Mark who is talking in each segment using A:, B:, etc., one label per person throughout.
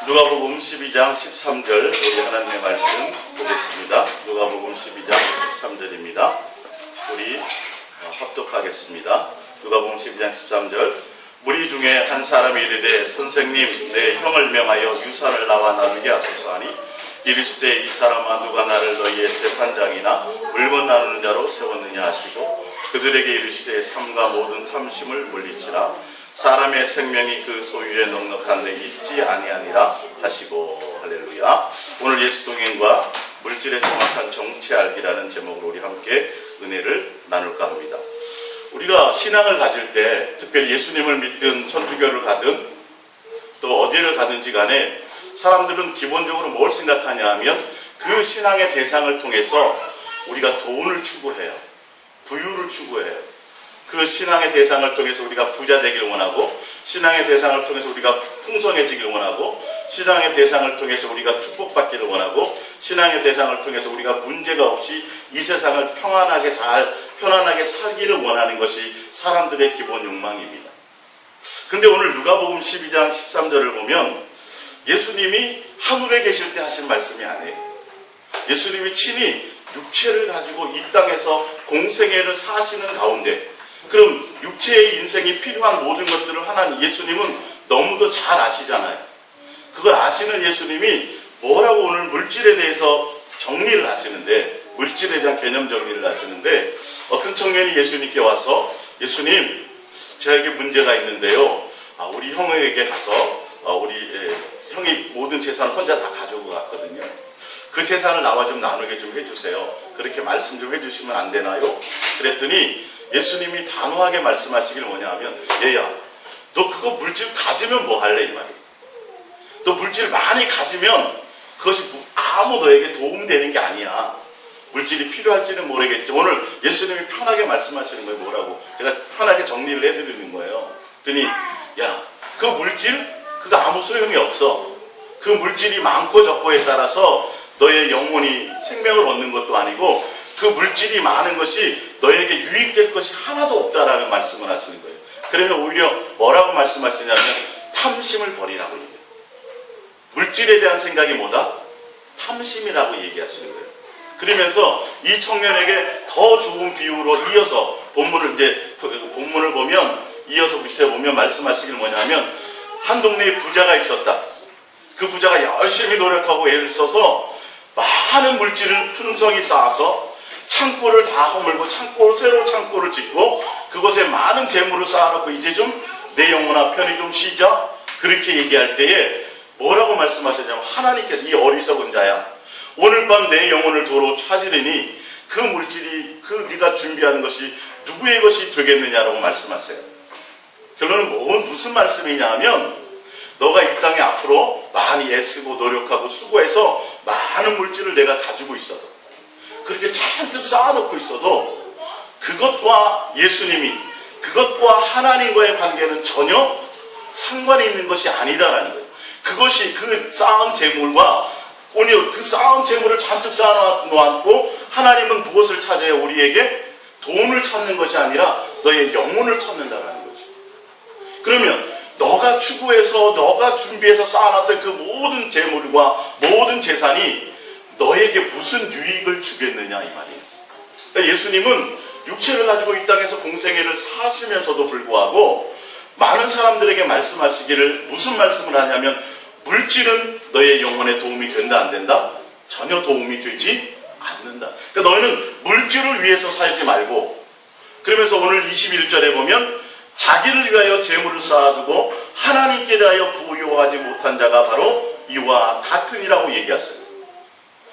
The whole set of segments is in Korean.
A: 누가복음 12장 13절 우리 하나님의 말씀 보겠습니다. 누가복음 12장 13절입니다. 우리 합독하겠습니다. 누가복음 12장 13절 무리 중에 한 사람이 이르되 선생님 내 형을 명하여 유산을 나와 나누게 하소서 하니 이르시되 이 사람아 누가 나를 너희의 재판장이나 물건 나누는 자로 세웠느냐 하시고 그들에게 이르시되 삶과 모든 탐심을 물리치라 사람의 생명이 그 소유에 넉넉한 데 있지 아니하니라 하시고. 할렐루야. 오늘 예수 동행과 물질의 정확한 정체 알기라는 제목으로 우리 함께 은혜를 나눌까 합니다. 우리가 신앙을 가질 때 특별히 예수님을 믿든 천주교를 가든 또 어디를 가든지 간에 사람들은 기본적으로 뭘 생각하냐 하면 그 신앙의 대상을 통해서 우리가 돈을 추구해요. 부유를 추구해요. 그 신앙의 대상을 통해서 우리가 부자 되길 원하고 신앙의 대상을 통해서 우리가 풍성해지길 원하고 신앙의 대상을 통해서 우리가 축복받기를 원하고 신앙의 대상을 통해서 우리가 문제가 없이 이 세상을 편안하게 살기를 원하는 것이 사람들의 기본 욕망입니다. 근데 오늘 누가복음 12장 13절을 보면 예수님이 하늘에 계실 때 하신 말씀이 아니에요. 예수님이 친히 육체를 가지고 이 땅에서 공생애를 사시는 가운데 그럼 육체의 인생이 필요한 모든 것들을 하나님 예수님은 너무도 잘 아시잖아요. 그걸 아시는 예수님이 뭐라고 오늘 물질에 대해서 정리를 하시는데 물질에 대한 개념 정리를 하시는데 어떤 청년이 예수님께 와서 예수님 저에게 문제가 있는데요. 우리 형에게 가서 우리 형이 모든 재산을 혼자 다 가지고 갔거든요. 그 재산을 나와 좀 나누게 좀 해주세요. 그렇게 말씀 좀 해주시면 안 되나요? 그랬더니 예수님이 단호하게 말씀하시길 뭐냐 하면 얘야 너 그거 물질 가지면 뭐 할래 이 말이야. 너 물질 많이 가지면 그것이 아무 너에게 도움되는 게 아니야. 물질이 필요할지는 모르겠지. 오늘 예수님이 편하게 말씀하시는 거예요. 뭐라고 제가 편하게 정리를 해드리는 거예요. 그랬더니 야 그 물질 그거 아무 소용이 없어. 그 물질이 많고 적고에 따라서 너의 영혼이 생명을 얻는 것도 아니고 그 물질이 많은 것이 너에게 유익될 것이 하나도 없다라는 말씀을 하시는 거예요. 그러면 오히려 뭐라고 말씀하시냐면 탐심을 버리라고 얘기해요. 물질에 대한 생각이 뭐다? 탐심이라고 얘기하시는 거예요. 그러면서 이 청년에게 더 좋은 비유로 이어서 본문을 보면 이어서 밑에 보면 말씀하시길 뭐냐면 한 동네에 부자가 있었다. 그 부자가 열심히 노력하고 애를 써서 많은 물질을 풍성히 쌓아서 창고를 다 허물고 새로 창고를 짓고 그곳에 많은 재물을 쌓아놓고 이제 좀 내 영혼아 편히 좀 쉬자 그렇게 얘기할 때에 뭐라고 말씀하셨냐면 하나님께서 이 어리석은 자야 오늘 밤 내 영혼을 도로 찾으리니 그 물질이 네가 준비하는 것이 누구의 것이 되겠느냐라고 말씀하세요. 결론은 무슨 말씀이냐 하면 너가 이 땅에 앞으로 많이 애쓰고 노력하고 수고해서 많은 물질을 내가 가지고 있어도 그렇게 잔뜩 쌓아놓고 있어도 그것과 예수님이 그것과 하나님과의 관계는 전혀 상관이 있는 것이 아니다라는 거예요. 그것이 그 쌓은 재물과 오늘 그 쌓은 재물을 잔뜩 쌓아놓고 하나님은 무엇을 찾아야 우리에게 돈을 찾는 것이 아니라 너의 영혼을 찾는다라는 거죠. 그러면 너가 추구해서 너가 준비해서 쌓아놨던 그 모든 재물과 모든 재산이 너에게 무슨 유익을 주겠느냐 이 말이에요. 그러니까 예수님은 육체를 가지고 이 땅에서 공생애를 사시면서도 불구하고 많은 사람들에게 말씀하시기를 무슨 말씀을 하냐면 물질은 너의 영혼에 도움이 된다 안 된다? 전혀 도움이 되지 않는다. 그러니까 너희는 물질을 위해서 살지 말고 그러면서 오늘 21절에 보면 자기를 위하여 재물을 쌓아두고 하나님께 대하여 부유하지 못한 자가 바로 이와 같으니라고 얘기했어요.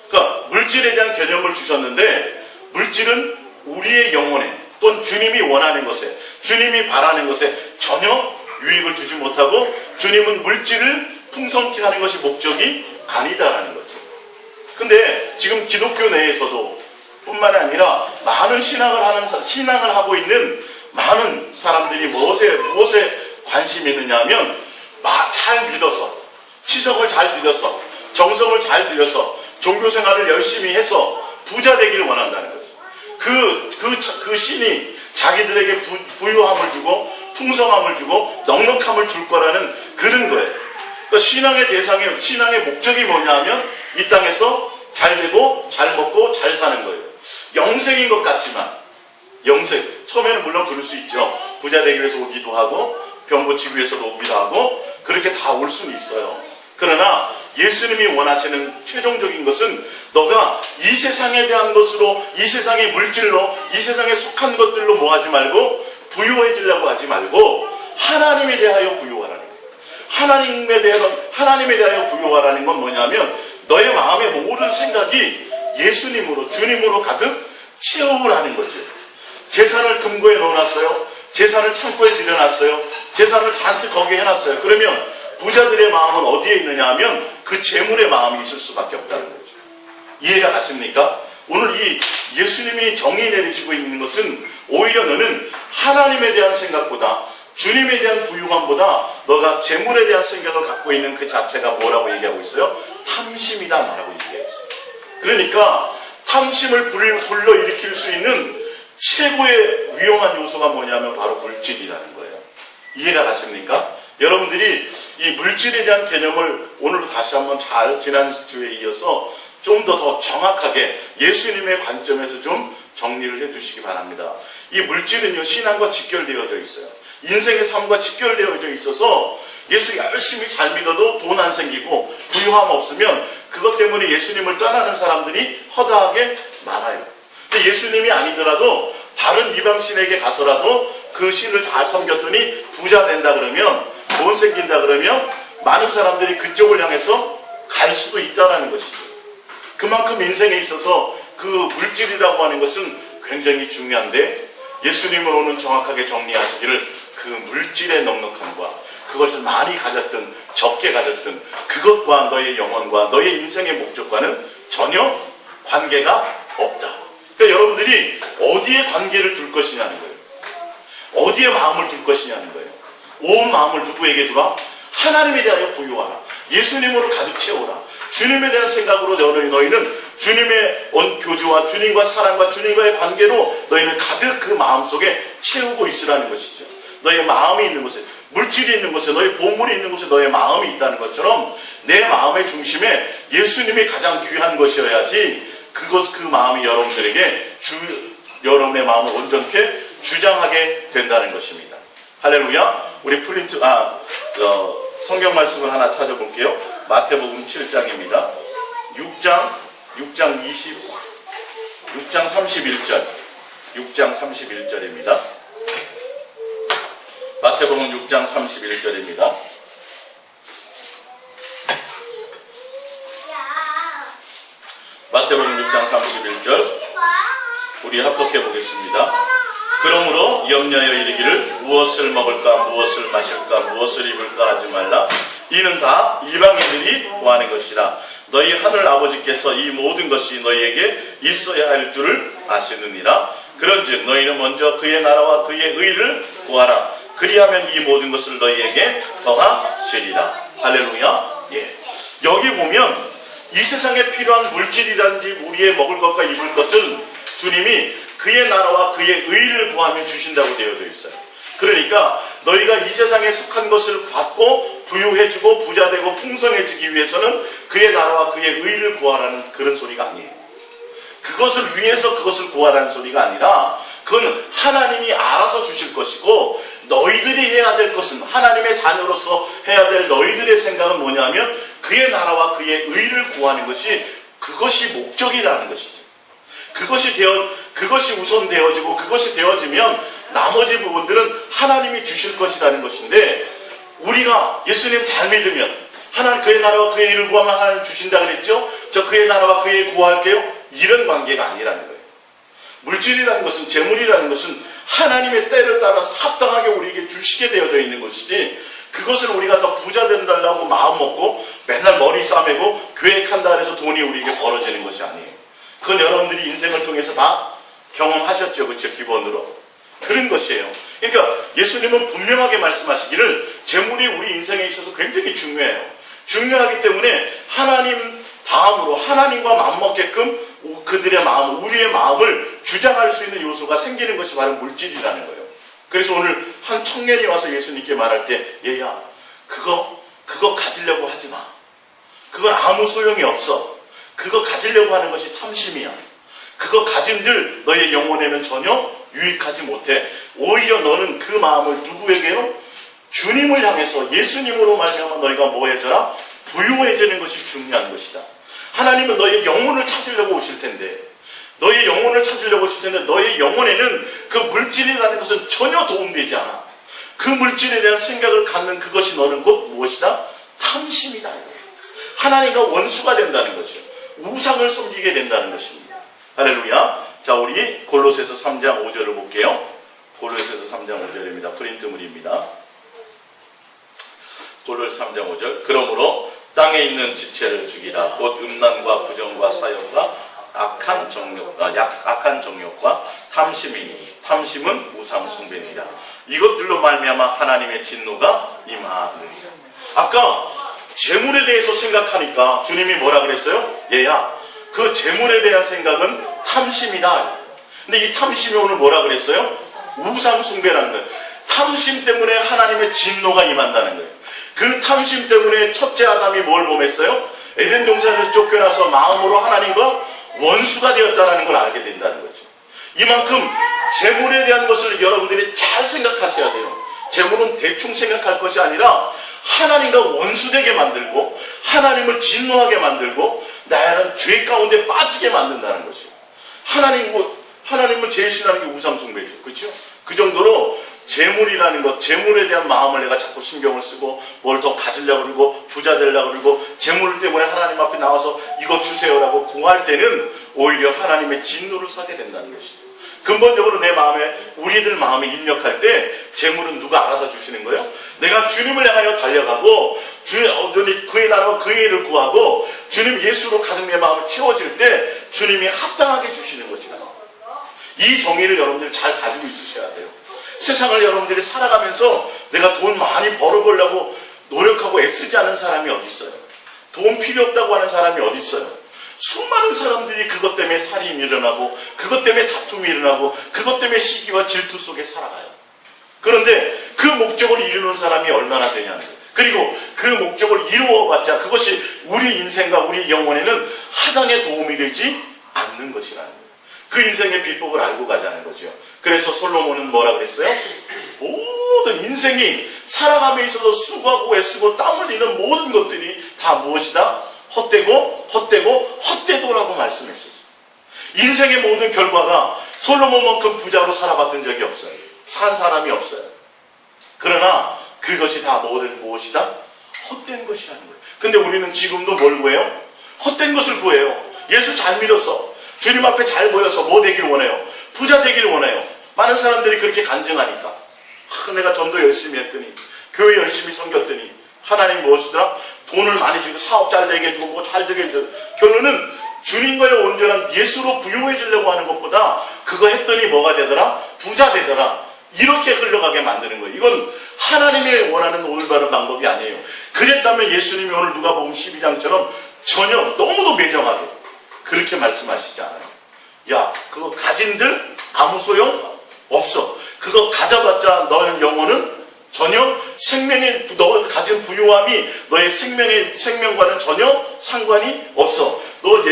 A: 그러니까 물질에 대한 개념을 주셨는데 물질은 우리의 영혼에 또는 주님이 원하는 것에 주님이 바라는 것에 전혀 유익을 주지 못하고 주님은 물질을 풍성케 하는 것이 목적이 아니다라는 거죠. 근데 지금 기독교 내에서도 뿐만 아니라 많은 신앙을 하고 있는 많은 사람들이 무엇에 관심이 있느냐 하면 잘 믿어서 치석을 잘 들여서 정성을 잘 들여서 종교생활을 열심히 해서 부자 되기를 원한다는 거죠. 그 신이 자기들에게 부유함을 주고 풍성함을 주고 넉넉함을 줄 거라는 그런 거예요. 그러니까 신앙의 목적이 뭐냐면 이 땅에서 잘 되고 잘 먹고 잘 사는 거예요. 영생인 것 같지만, 영생. 처음에는 물론 그럴 수 있죠. 부자 되기 위해서 오기도 하고 병 고치기 위해서도 오기도 하고 그렇게 다 올 수는 있어요. 그러나 예수님이 원하시는 최종적인 것은 너가 이 세상에 대한 것으로, 이 세상의 물질로, 이 세상에 속한 것들로 뭐 하지 말고 부유해지려고 하지 말고 하나님에 대하여 부유하라는 거예요. 하나님에 대하여 부유하라는 건 뭐냐면 너의 마음의 모든 생각이 예수님으로, 주님으로 가득 채우라는 거죠. 재산을 금고에 넣어놨어요. 재산을 창고에 들여놨어요. 재산을 잔뜩 거기에 해놨어요. 그러면 부자들의 마음은 어디에 있느냐 하면 그 재물의 마음이 있을 수밖에 없다는 거죠. 이해가 가십니까? 오늘 이 예수님이 정의 내리시고 있는 것은 오히려 너는 하나님에 대한 생각보다, 주님에 대한 부유함보다 너가 재물에 대한 생각을 갖고 있는 그 자체가 뭐라고 얘기하고 있어요? 탐심이다 라고 얘기했어요. 그러니까 탐심을 불러일으킬 수 있는 최고의 위험한 요소가 뭐냐면 바로 물질이라는 거예요. 이해가 가십니까? 여러분들이 이 물질에 대한 개념을 오늘도 다시 한번 잘 지난주에 이어서 좀 더 정확하게 예수님의 관점에서 좀 정리를 해주시기 바랍니다. 이 물질은요, 신앙과 직결되어져 있어요. 인생의 삶과 직결되어져 있어서 예수 열심히 잘 믿어도 돈 안 생기고 부유함 없으면 그것 때문에 예수님을 떠나는 사람들이 허다하게 많아요. 근데 예수님이 아니더라도 다른 이방신에게 가서라도 그 신을 잘 섬겼더니 부자 된다 그러면, 돈 생긴다 그러면 많은 사람들이 그쪽을 향해서 갈 수도 있다는 것이죠. 그만큼 인생에 있어서 그 물질이라고 하는 것은 굉장히 중요한데 예수님은 오늘 정확하게 정리하시기를 그 물질의 넉넉함과 그것을 많이 가졌든 적게 가졌든 그것과 너의 영혼과 너의 인생의 목적과는 전혀 관계가 없다. 그러니까 여러분들이 어디에 관계를 둘 것이냐는 거예요. 어디에 마음을 둘 것이냐는 거예요. 온 마음을 누구에게 두라? 하나님에 대하여 부유하라. 예수님으로 가득 채우라. 주님에 대한 생각으로 너희는 주님의 교주와 주님과 사랑과 주님과의 관계로 너희는 가득 그 마음속에 채우고 있으라는 것이죠. 너의 마음이 있는 곳에, 물질이 있는 곳에, 너의 보물이 있는 곳에 너의 마음이 있다는 것처럼 내 마음의 중심에 예수님이 가장 귀한 것이어야지 그 마음이 여러분들에게 여러분의 마음을 온전케 주장하게 된다는 것입니다. 할렐루야. 우리 성경 말씀을 하나 찾아볼게요. 마태복음 7장입니다. 6장 31절입니다. 마태복음 6장 31절입니다. 마태복음 6장 31절 우리 합독해 보겠습니다. 그러므로 염려하여 이르기를 무엇을 먹을까 무엇을 마실까 무엇을 입을까 하지 말라. 이는 다 이방인들이 구하는 것이라. 너희 하늘 아버지께서 이 모든 것이 너희에게 있어야 할 줄을 아시느니라. 그런즉 너희는 먼저 그의 나라와 그의 의를 구하라. 그리하면 이 모든 것을 너희에게 더하시리라. 할렐루야. 예. 여기 보면 이 세상에 필요한 물질이라든지 우리의 먹을 것과 입을 것은 주님이 그의 나라와 그의 의를 구하면 주신다고 되어져 있어요. 그러니까 너희가 이 세상에 속한 것을 받고 부유해지고 부자되고 풍성해지기 위해서는 그의 나라와 그의 의를 구하라는 그런 소리가 아니에요. 그것을 위해서 그것을 구하라는 소리가 아니라 그건 하나님이 알아서 주실 것이고 너희들이 해야 될 것은 하나님의 자녀로서 해야 될 너희들의 생각은 뭐냐면 그의 나라와 그의 의를 구하는 것이 그것이 목적이라는 것이죠. 그것이 우선 되어지고 그것이 되어지면 나머지 부분들은 하나님이 주실 것이라는 것인데 우리가 예수님 잘 믿으면 하나님 그의 나라와 그의 의를 구하면 하나님 주신다 그랬죠? 저 그의 나라와 그의 의 구할게요? 이런 관계가 아니라는 거예요. 물질이라는 것은 재물이라는 것은 하나님의 때를 따라서 합당하게 우리에게 주시게 되어져 있는 것이지 그것을 우리가 더 부자 된다고 마음 먹고 맨날 머리 싸매고 계획한다 해서 돈이 우리에게 벌어지는 것이 아니에요. 그건 여러분들이 인생을 통해서 다 경험하셨죠. 그렇죠? 기본으로. 그런 것이에요. 그러니까 예수님은 분명하게 말씀하시기를 재물이 우리 인생에 있어서 굉장히 중요해요. 중요하기 때문에 하나님 다음으로 하나님과 맞먹게끔 그들의 마음, 우리의 마음을 주장할 수 있는 요소가 생기는 것이 바로 물질이라는 거예요. 그래서 오늘 한 청년이 와서 예수님께 말할 때 얘야 그거 그거 가지려고 하지 마. 그건 아무 소용이 없어. 그거 가지려고 하는 것이 탐심이야. 그거 가진들 너의 영혼에는 전혀 유익하지 못해. 오히려 너는 그 마음을 누구에게요? 주님을 향해서 예수님으로 말미암아 너희가 뭐 해줘라? 부유해지는 것이 중요한 것이다. 하나님은 너의 영혼을 찾으려고 오실 텐데, 너의 영혼을 찾으려고 오실 텐데 너의 영혼에는 그 물질이라는 것은 전혀 도움되지 않아. 그 물질에 대한 생각을 갖는 그것이 너는 곧 무엇이다? 탐심이다. 하나님과 원수가 된다는 거죠. 우상을 섬기게 된다는 것입니다. 할렐루야. 자, 우리 골로새서 3장 5절을 볼게요. 골로새서 3장 5절입니다. 프린트물입니다. 골로새 3장 5절. 그러므로 땅에 있는 지체를 죽이라. 곧 음란과 부정과 사욕과 악한 정욕과 탐심이니 탐심은 우상 숭배니라. 이것들로 말미암아 하나님의 진노가 임하느니라. 아까 재물에 대해서 생각하니까 주님이 뭐라 그랬어요? 얘야, 그 재물에 대한 생각은 탐심이다. 근데 이 탐심이 오늘 뭐라 그랬어요? 우상 숭배라는 거예요. 탐심 때문에 하나님의 진노가 임한다는 거예요. 그 탐심 때문에 첫째 아담이 뭘 범했어요? 에덴 동산에서 쫓겨나서 마음으로 하나님과 원수가 되었다는 걸 알게 된다는 거죠. 이만큼 재물에 대한 것을 여러분들이 잘 생각하셔야 돼요. 재물은 대충 생각할 것이 아니라 하나님과 원수되게 만들고 하나님을 진노하게 만들고 나는 죄 가운데 빠지게 만든다는 것이죠. 하나님을 제일 싫어하는 게 우상숭배죠. 그렇죠? 그 정도로 재물이라는 것, 재물에 대한 마음을 내가 자꾸 신경을 쓰고 뭘 더 가지려고 그러고 부자 되려고 그러고 재물 때문에 하나님 앞에 나와서 이거 주세요라고 구할 때는 오히려 하나님의 진노를 사게 된다는 것이죠. 근본적으로 내 마음에, 우리들 마음에 입력할 때 재물은 누가 알아서 주시는 거예요? 내가 주님을 향하여 달려가고 그의 나라와 그의 일을 구하고 주님 예수로 가득 내 마음을 채워질 때 주님이 합당하게 주시는 것이다. 이 정의를 여러분들이 잘 가지고 있으셔야 돼요. 세상을 여러분들이 살아가면서 내가 돈 많이 벌어보려고 노력하고 애쓰지 않은 사람이 어디 있어요? 돈 필요 없다고 하는 사람이 어디 있어요? 수많은 사람들이 그것 때문에 살인이 일어나고 그것 때문에 다툼이 일어나고 그것 때문에 시기와 질투 속에 살아가요. 그런데 그 목적을 이루는 사람이 얼마나 되냐는 거예요. 그리고 그 목적을 이루어봤자 그것이 우리 인생과 우리 영혼에는 하나의 도움이 되지 않는 것이라는 거예요. 그 인생의 비법을 알고 가자는 거죠. 그래서 솔로몬은 뭐라 그랬어요? 모든 인생이 살아감에 있어서 수고하고 애쓰고 땀 흘리는 모든 것들이 다 무엇이다? 헛되도라고 말씀했었어요. 인생의 모든 결과가 솔로몬만큼 부자로 살아봤던 적이 없어요. 산 사람이 없어요. 그러나 그것이 다 무엇이다? 헛된 것이라는 거예요. 근데 우리는 지금도 뭘 구해요? 헛된 것을 구해요. 예수 잘 믿어서 주님 앞에 잘 보여서 뭐 되기를 원해요? 부자 되기를 원해요. 많은 사람들이 그렇게 간증하니까 내가 전도 열심히 했더니 교회 열심히 섬겼더니 하나님 무엇이더라? 돈을 많이 주고 사업 잘 되게 해주고 뭐 잘 되게 해주고 결론은 주님과의 온전한 예수로 부유해지려고 하는 것보다 그거 했더니 뭐가 되더라? 부자 되더라. 이렇게 흘러가게 만드는 거예요. 이건 하나님이 원하는 올바른 방법이 아니에요. 그랬다면 예수님이 오늘 누가복음 12장처럼 전혀 너무도 매정하게 그렇게 말씀하시지 않아요. 야, 그거 가진들 아무 소용 없어. 그거 가져봤자 너의 영혼은 전혀 너 가진 부유함이 너의 생명과는 전혀 상관이 없어. 너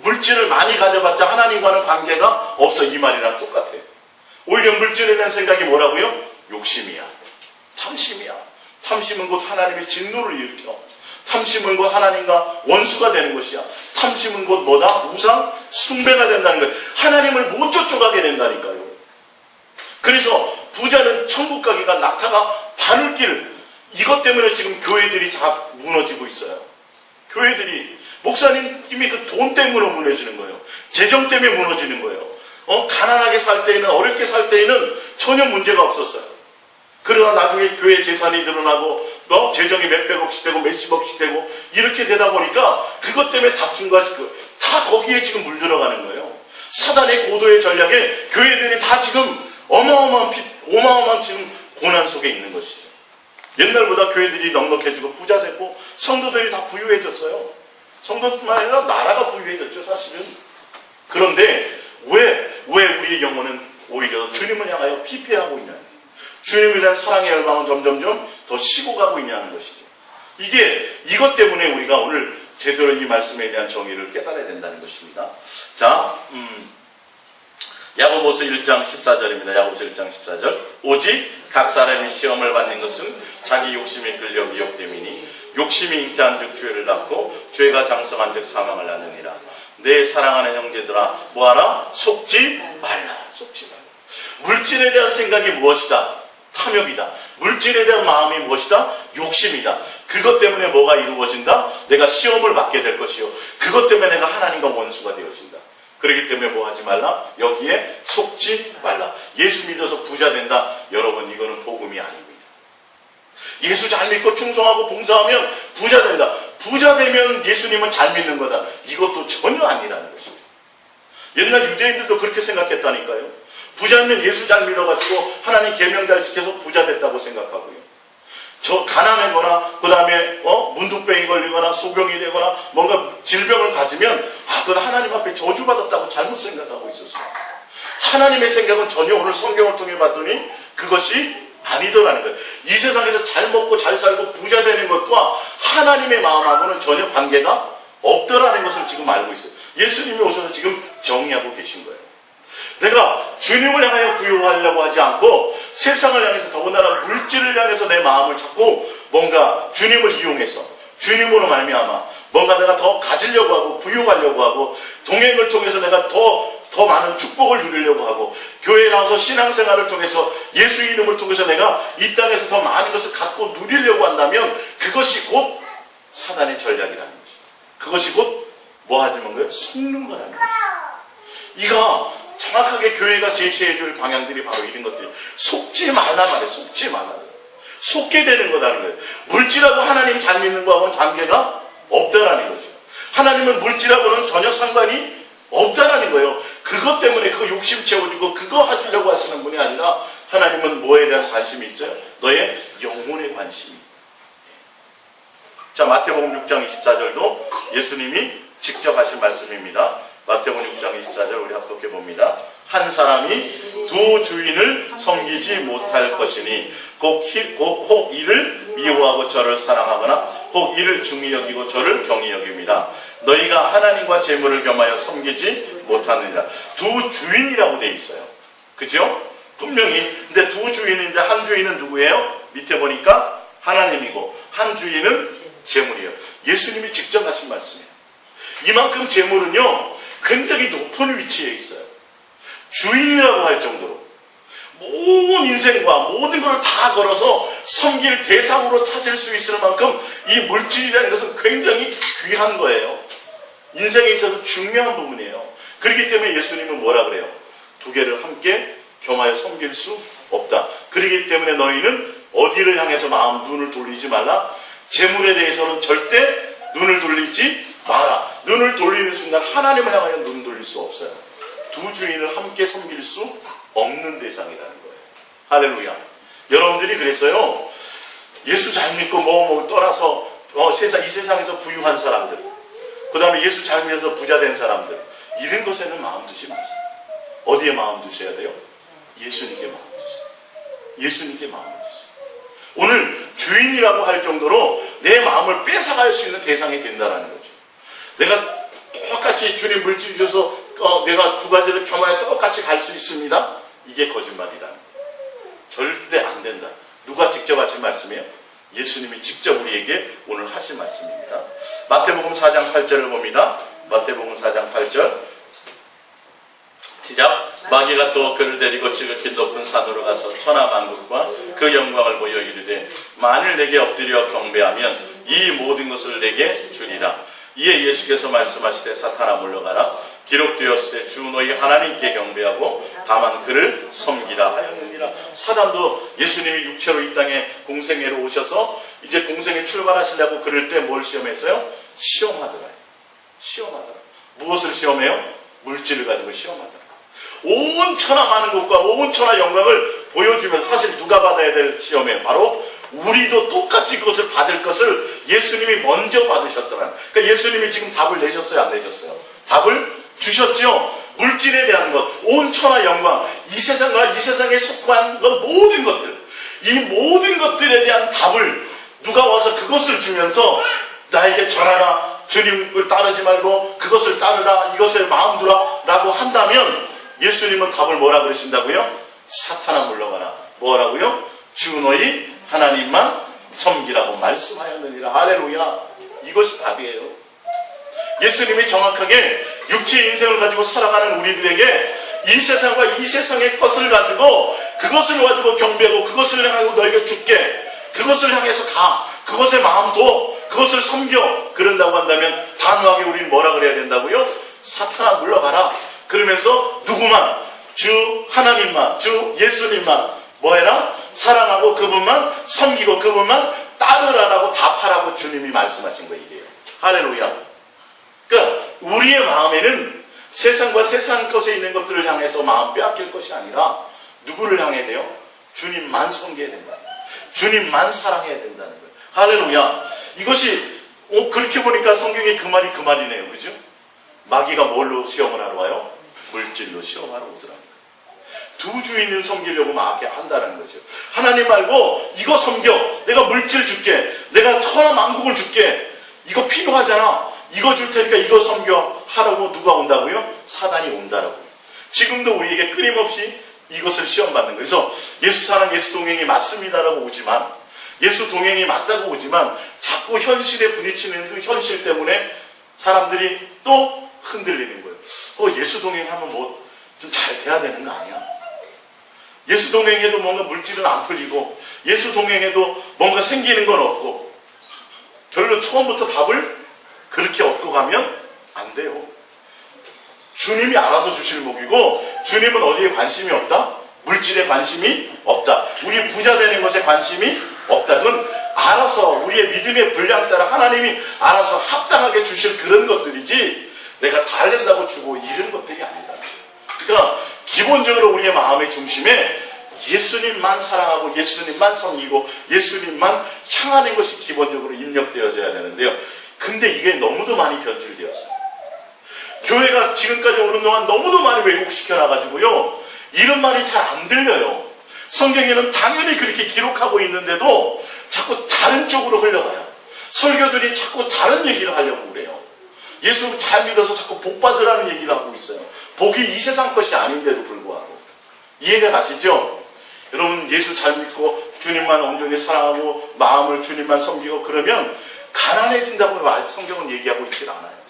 A: 물질을 많이 가져봤자 하나님과는 관계가 없어. 이 말이랑 똑같아요. 오히려 물질에 대한 생각이 뭐라고요? 욕심이야. 탐심이야. 탐심은 곧 하나님의 진노를 일으켜. 탐심은 곧 하나님과 원수가 되는 것이야. 탐심은 곧 뭐다? 우상 숭배가 된다는 거예요. 하나님을 못 쫓아가게 된다니까요. 그래서 부자는 천국 가기가 낙타가 바늘길, 이것 때문에 지금 교회들이 다 무너지고 있어요. 교회들이 목사님이 그 돈 때문에 무너지는 거예요. 재정 때문에 무너지는 거예요. 가난하게 살 때에는, 어렵게 살 때에는 전혀 문제가 없었어요. 그러나 나중에 교회 재산이 늘어나고 재정이 몇백억씩 되고 몇십억씩 되고 이렇게 되다 보니까 그것 때문에 다툼과 다 거기에 지금 물들어가는 거예요. 사단의 고도의 전략에 교회들이 다 지금 어마어마한 지금 고난 속에 있는 것이죠. 옛날보다 교회들이 넉넉해지고 부자 됐고 성도들이 다 부유해졌어요. 성도뿐만 아니라 나라가 부유해졌죠, 사실은. 그런데 왜 우리의 영혼은 오히려 주님을 향하여 피폐하고 있냐? 주님에 대한 사랑의 열망은 점점점 더 식어가고 있냐는 것이죠. 이것 때문에 우리가 오늘 제대로 이 말씀에 대한 정의를 깨달아야 된다는 것입니다. 자, 야고보서 1장 14절입니다. 야고보서 1장 14절. 오직 각 사람이 시험을 받는 것은 자기 욕심에 끌려 미혹됨이니 욕심이 잉태한 즉 죄를 낳고 죄가 장성한 즉 사망을 낳느니라. 내 사랑하는 형제들아 뭐하라? 속지 말라. 속지 말라. 물질에 대한 생각이 무엇이다? 탐욕이다. 물질에 대한 마음이 무엇이다? 욕심이다. 그것 때문에 뭐가 이루어진다? 내가 시험을 받게 될 것이요. 그것 때문에 내가 하나님과 원수가 되어진다. 그렇기 때문에 뭐 하지 말라? 여기에 속지 말라. 예수 믿어서 부자 된다. 여러분 이거는 복음이 아닙니다. 예수 잘 믿고 충성하고 봉사하면 부자 된다. 부자 되면 예수님은 잘 믿는 거다. 이것도 전혀 아니라는 것입니다. 옛날 유대인들도 그렇게 생각했다니까요. 부자면 예수 잘 믿어가지고 하나님 계명 잘 지켜서 부자 됐다고 생각하고요. 저 가난하거나 그 다음에 문둥병이 걸리거나 소병이 되거나 뭔가 질병을 가지면 그건 하나님 앞에 저주받았다고 잘못 생각하고 있었어요. 하나님의 생각은 전혀 오늘 성경을 통해 봤더니 그것이 아니더라는 거예요. 이 세상에서 잘 먹고 잘 살고 부자 되는 것과 하나님의 마음하고는 전혀 관계가 없더라는 것을 지금 알고 있어요. 예수님이 오셔서 지금 정의하고 계신 거예요. 내가 주님을 향하여 부유하려고 하지 않고 세상을 향해서 더군다나 물질을 향해서 내 마음을 잡고 뭔가 주님을 이용해서 주님으로 말미암아 뭔가 내가 더 가지려고 하고 부유하려고 하고 동행을 통해서 내가 더 많은 축복을 누리려고 하고 교회에 나와서 신앙생활을 통해서 예수 이름을 통해서 내가 이 땅에서 더 많은 것을 갖고 누리려고 한다면 그것이 곧 사단의 전략이라는 것이죠. 그것이 곧 뭐 하지만 거예요? 속는 거라는 거예요. 이가 정확하게 교회가 제시해줄 방향들이 바로 이런 것들이에요. 속지 말라 말이에요. 속지 말라. 속게 되는 거라는 거예요. 물질하고 하나님 잘 믿는 거하고는 관계가 없다라는 거죠. 하나님은 물질하고는 전혀 상관이 없다라는 거예요. 그것 때문에 그 욕심 채워주고 그거 하시려고 하시는 분이 아니라 하나님은 뭐에 대한 관심이 있어요? 너의 영혼에 관심이 있다. 자, 마태복음 6장 24절도 예수님이 직접 하신 말씀입니다. 마태복음 6장 24절 우리 합독해 봅니다. 한 사람이 두 주인을 섬기지 못할 것이니 혹 이를 미워하고 저를 사랑하거나 혹 이를 중히 여기고 저를 경히 여깁니다. 너희가 하나님과 재물을 겸하여 섬기지 못하느니라. 두 주인이라고 돼 있어요. 그죠? 분명히. 근데 두 주인인데 한 주인은 누구예요? 밑에 보니까 하나님이고 한 주인은 재물이에요. 예수님이 직접 하신 말씀이에요. 이만큼 재물은요 굉장히 높은 위치에 있어요. 주인이라고 할 정도로 모든 인생과 모든 걸 다 걸어서 섬길 대상으로 찾을 수 있을 만큼 이 물질이라는 것은 굉장히 귀한 거예요. 인생에 있어서 중요한 부분이에요. 그렇기 때문에 예수님은 뭐라 그래요? 두 개를 함께 겸하여 섬길 수 없다. 그렇기 때문에 너희는 어디를 향해서 눈을 돌리지 말라? 재물에 대해서는 절대 눈을 돌리지 마라. 눈을 돌리는 순간 하나님을 향하여 눈을 돌릴 수 없어요. 두 주인을 함께 섬길 수 없는 대상이라는 거예요. 할렐루야. 여러분들이 그랬어요. 예수 잘 믿고 떠나서 이 세상에서 부유한 사람들, 그 다음에 예수 잘 믿어서 부자 된 사람들, 이런 것에는 마음 두지 마세요. 어디에 마음 두셔야 돼요? 예수님께 마음 두세요. 예수님께 마음 두세요. 오늘 주인이라고 할 정도로 내 마음을 뺏어갈 수 있는 대상이 된다는 거죠. 내가 똑같이 주님 물질 주셔서 내가 두 가지를 겸하여 똑같이 갈 수 있습니다. 이게 거짓말이라는 거예요. 절대 안 된다. 누가 직접 하신 말씀이에요? 예수님이 직접 우리에게 오늘 하신 말씀입니다. 마태복음 4장 8절을 봅니다. 마태복음 4장 8절 시작. 마귀가 또 그를 데리고 지극히 높은 산으로 가서 천하만국과 그 영광을 보여 이르되 만일 내게 엎드려 경배하면 이 모든 것을 내게 주리라. 이에 예수께서 말씀하시되 사탄아 물러가라. 기록되었을 때 주 너희 하나님께 경배하고 다만 그를 섬기라 하였느니라. 사단도 예수님이 육체로 이 땅에 공생애로 오셔서 이제 공생에 출발하시려고 그럴 때 뭘 시험했어요? 시험하더라. 무엇을 시험해요? 물질을 가지고 시험하더라. 온 천하 만국과 온 천하 영광을 보여주면서 사실 누가 받아야 될 시험이에요? 바로 우리도 똑같이 그것을 받을 것을 예수님이 먼저 받으셨더라. 그러니까 예수님이 지금 답을 내셨어요? 안 내셨어요? 답을 주셨죠. 물질에 대한 것, 온 천하 영광, 이 세상과 이 세상에 속한 것 모든 것들, 이 모든 것들에 대한 답을 누가 와서 그것을 주면서 나에게 절하라, 주님을 따르지 말고 그것을 따르라, 이것에 마음 두라 라고 한다면 예수님은 답을 뭐라 그러신다고요? 사탄아 물러가라. 뭐라고요? 주 너희 하나님만 섬기라고 말씀하였느니라. 할렐루야. 이것이 답이에요. 예수님이 정확하게 육체의 인생을 가지고 살아가는 우리들에게 이 세상과 이 세상의 것을 가지고 그것을 가지고 경배하고 그것을 향하고 너에게 줄게, 그것을 향해서 가, 그것에 마음 둬, 그것을 섬겨, 그런다고 한다면 단호하게 우리는 뭐라 그래야 된다고요? 사탄아 물러가라. 그러면서 누구만? 주 하나님만, 주 예수님만 뭐해라? 사랑하고 그분만 섬기고 그분만 따르라라고 답하라고 주님이 말씀하신 거예요. 이게요. 할렐루야. 그러니까 우리의 마음에는 세상과 세상 것에 있는 것들을 향해서 마음 빼앗길 것이 아니라 누구를 향해야 돼요? 주님만 섬겨야 된다. 주님만 사랑해야 된다는 거예요. 할렐루야. 이것이 그렇게 보니까 성경에 그 말이 그 말이네요. 그죠? 마귀가 뭘로 시험을 하러 와요? 물질로 시험하러 오더라고요. 두 주인을 섬기려고 막 한다는 거죠. 하나님 말고 이거 섬겨. 내가 물질 줄게. 내가 천하 만국을 줄게. 이거 필요하잖아. 이거 줄 테니까 이거 섬겨 하라고 누가 온다고요? 사단이 온다라고. 지금도 우리에게 끊임없이 이것을 시험받는 거예요. 그래서 예수 사랑 예수 동행이 맞습니다라고 오지만, 예수 동행이 맞다고 오지만 자꾸 현실에 부딪히는 그 현실 때문에 사람들이 또 흔들리는 거예요. 예수 동행하면 뭐 좀 잘 돼야 되는 거 아니야? 예수 동행해도 뭔가 물질은 안 풀리고, 예수 동행해도 뭔가 생기는 건 없고, 결론 처음부터 답을 그렇게 얻고 가면 안 돼요. 주님이 알아서 주실 목이고, 주님은 어디에 관심이 없다? 물질에 관심이 없다. 우리 부자 되는 것에 관심이 없다. 그건 알아서 우리의 믿음의 분량 따라 하나님이 알아서 합당하게 주실 그런 것들이지, 내가 다 알린다고 주고 이런 것들이 아니다. 그러니까 기본적으로 우리의 마음의 중심에 예수님만 사랑하고 예수님만 섬기고 예수님만 향하는 것이 기본적으로 입력되어져야 되는데요. 근데 이게 너무도 많이 변질되었어요. 교회가 지금까지 오는 동안 너무도 많이 왜곡시켜놔가지고요, 이런 말이 잘 안 들려요. 성경에는 당연히 그렇게 기록하고 있는데도 자꾸 다른 쪽으로 흘러가요. 설교들이 자꾸 다른 얘기를 하려고 그래요. 예수 잘 믿어서 자꾸 복 받으라는 얘기를 하고 있어요. 복이 이 세상 것이 아닌데도 불구하고. 이해가 가시죠? 여러분, 예수 잘 믿고 주님만 온전히 사랑하고 마음을 주님만 섬기고 그러면 가난해진다고 성경은 얘기하고 있질 않아요.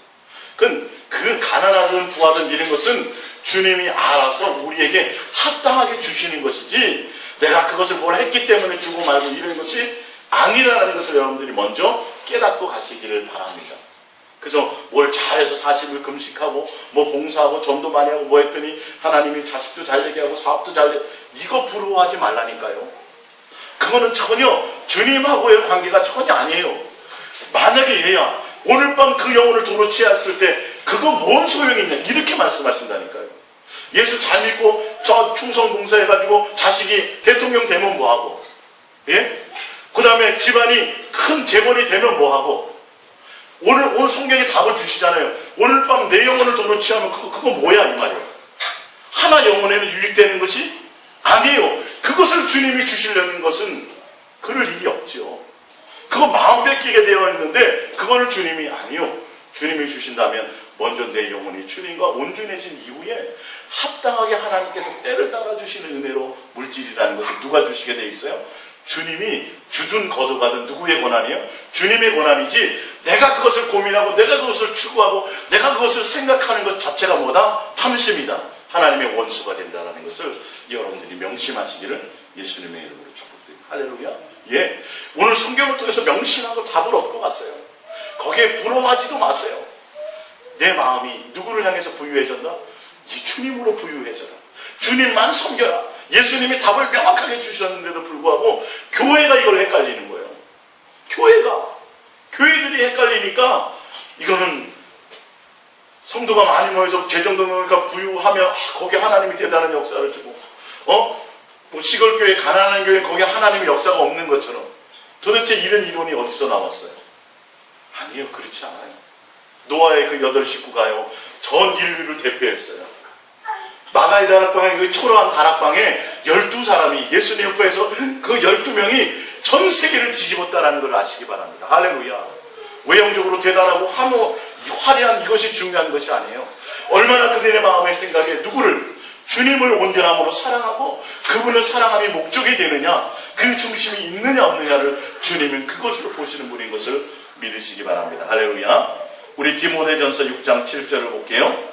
A: 그 가난하든 부하든 이런 것은 주님이 알아서 우리에게 합당하게 주시는 것이지, 내가 그것을 뭘 했기 때문에 주고 말고 이런 것이 아니라는 것을 여러분들이 먼저 깨닫고 가시기를 바랍니다. 그래서 뭘 잘해서 40일 금식하고 뭐 봉사하고 전도 많이 하고 뭐 했더니 하나님이 자식도 잘 되게 하고 사업도 잘 되게, 이거 부러워하지 말라니까요. 그거는 전혀 주님하고의 관계가 전혀 아니에요. 만약에 얘야 오늘 밤 그 영혼을 도로 취했을 때 그거 뭔 소용이 있냐 이렇게 말씀하신다니까요. 예수 잘 믿고 저 충성 봉사해가지고 자식이 대통령 되면 뭐하고, 예? 그 다음에 집안이 큰 재벌이 되면 뭐하고, 오늘 성경에 답을 주시잖아요. 오늘 밤 내 영혼을 도로 취하면 그거 뭐야 이 말이에요. 하나 영혼에는 유익되는 것이 아니에요. 그것을 주님이 주시려는 것은 그럴 일이 없죠. 그거 마음 뺏기게 되어 있는데 그거를 주님이 아니요. 주님이 주신다면 먼저 내 영혼이 주님과 온전해진 이후에 합당하게 하나님께서 때를 따라주시는 은혜로 물질이라는 것을 누가 주시게 돼 있어요? 주님이 주든 거둬가든 누구의 권한이에요? 주님의 권한이지, 내가 그것을 고민하고 내가 그것을 추구하고 내가 그것을 생각하는 것 자체가 뭐다? 탐심이다. 하나님의 원수가 된다는 것을 여러분들이 명심하시기를 예수님의 이름으로 축복드립니다. 할렐루야. 예, 오늘 성경을 통해서 명심하고 답을 얻고 갔어요. 거기에 부러워하지도 마세요. 내 마음이 누구를 향해서 부유해졌나? 이 주님으로 부유해져라. 주님만 섬겨라. 예수님이 답을 명확하게 주셨는데도 불구하고 교회가 이걸 헷갈리는 거예요. 교회들이 헷갈리니까 이거는 성도가 많이 모여서 재정도 모이니까 부유하면 거기에 하나님이 대단한 역사를 주고, 뭐 시골교회 가난한 교회 거기에 하나님의 역사가 없는 것처럼, 도대체 이런 이론이 어디서 나왔어요? 아니요, 그렇지 않아요. 노아의 그 8 식구가요 전 인류를 대표했어요. 마가의 다락방에 그 초라한 다락방에 12사람이 예수님 옆에서 그 12명이 전 세계를 뒤집었다라는 걸 아시기 바랍니다. 할렐루야. 외형적으로 대단하고 화려한 이것이 중요한 것이 아니에요. 얼마나 그들의 마음의 생각에 누구를 주님을 온전함으로 사랑하고 그분을 사랑함이 목적이 되느냐, 그 중심이 있느냐 없느냐를 주님은 그것으로 보시는 분인 것을 믿으시기 바랍니다. 할렐루야. 우리 디모데전서 6장 7절을 볼게요.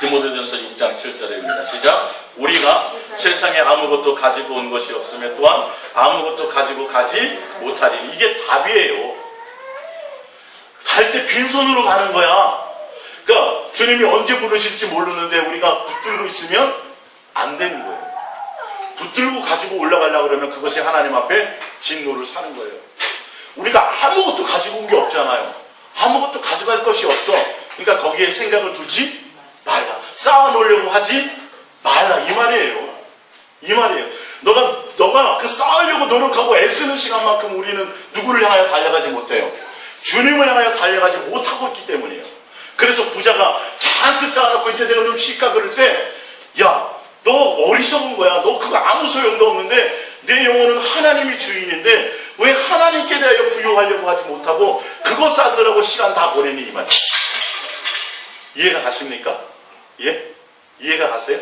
A: 디모데전서 6장 7절입니다. 시작. 우리가 세상에 아무것도 가지고 온 것이 없으며 또한 아무것도 가지고 가지 못하리. 이게 답이에요. 갈 때 빈손으로 가는 거야. 그러니까 주님이 언제 부르실지 모르는데 우리가 붙들고 있으면 안 되는 거예요. 붙들고 가지고 올라가려고 그러면 그것이 하나님 앞에 진노를 사는 거예요. 우리가 아무것도 가지고 온 게 없잖아요. 아무것도 가져갈 것이 없어. 그러니까 거기에 생각을 두지 말라. 쌓아놓으려고 하지 말라. 이 말이에요. 이 말이에요. 너가 그 쌓으려고 노력하고 애쓰는 시간만큼 우리는 누구를 향하여 달려가지 못해요. 주님을 향하여 달려가지 못하고 있기 때문이에요. 그래서 부자가 잔뜩 쌓아놓고 이제 내가 좀 쉴까 그럴 때, 야, 너 어리석은 거야. 너 그거 아무 소용도 없는데 내 영혼은 하나님이 주인인데 왜 하나님께 대하여 부여하려고 하지 못하고 그거 쌓느라고 시간 다 보내니 이 말. 이해가 가십니까? 예? 이해가 가세요?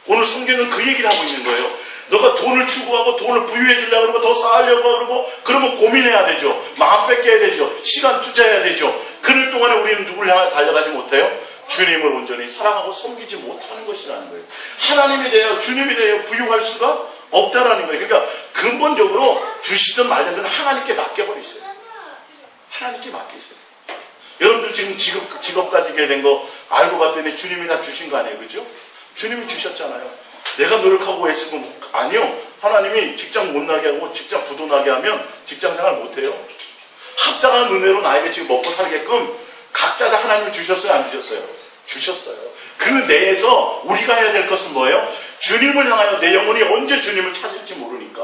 A: 오늘 성경은 그 얘기를 하고 있는 거예요. 너가 돈을 추구하고 돈을 부유해 주려고 그러고 더 쌓으려고 그러고 그러면 고민해야 되죠. 마음 뺏겨야 되죠. 시간 투자해야 되죠. 그럴 동안에 우리는 누구를 향해 달려가지 못해요? 주님을 온전히 사랑하고 섬기지 못하는 것이라는 거예요. 하나님에 대하여 주님에 대하여 부유할 수가 없다라는 거예요. 그러니까 근본적으로 주시든 말든 하나님께 맡겨버리세요. 하나님께 맡기세요. 여러분들 지금 직업 가지게 된 거 알고 봤더니 주님이 다 주신 거 아니에요? 그죠? 주님이 주셨잖아요. 내가 노력하고 애쓰고 아니요. 하나님이 직장 못 나게 하고 직장 부도나게 하면 직장생활 못해요. 합당한 은혜로 나에게 지금 먹고 살게끔 각자 다 하나님이 주셨어요? 안 주셨어요? 주셨어요. 그 내에서 우리가 해야 될 것은 뭐예요? 주님을 향하여 내 영혼이 언제 주님을 찾을지 모르니까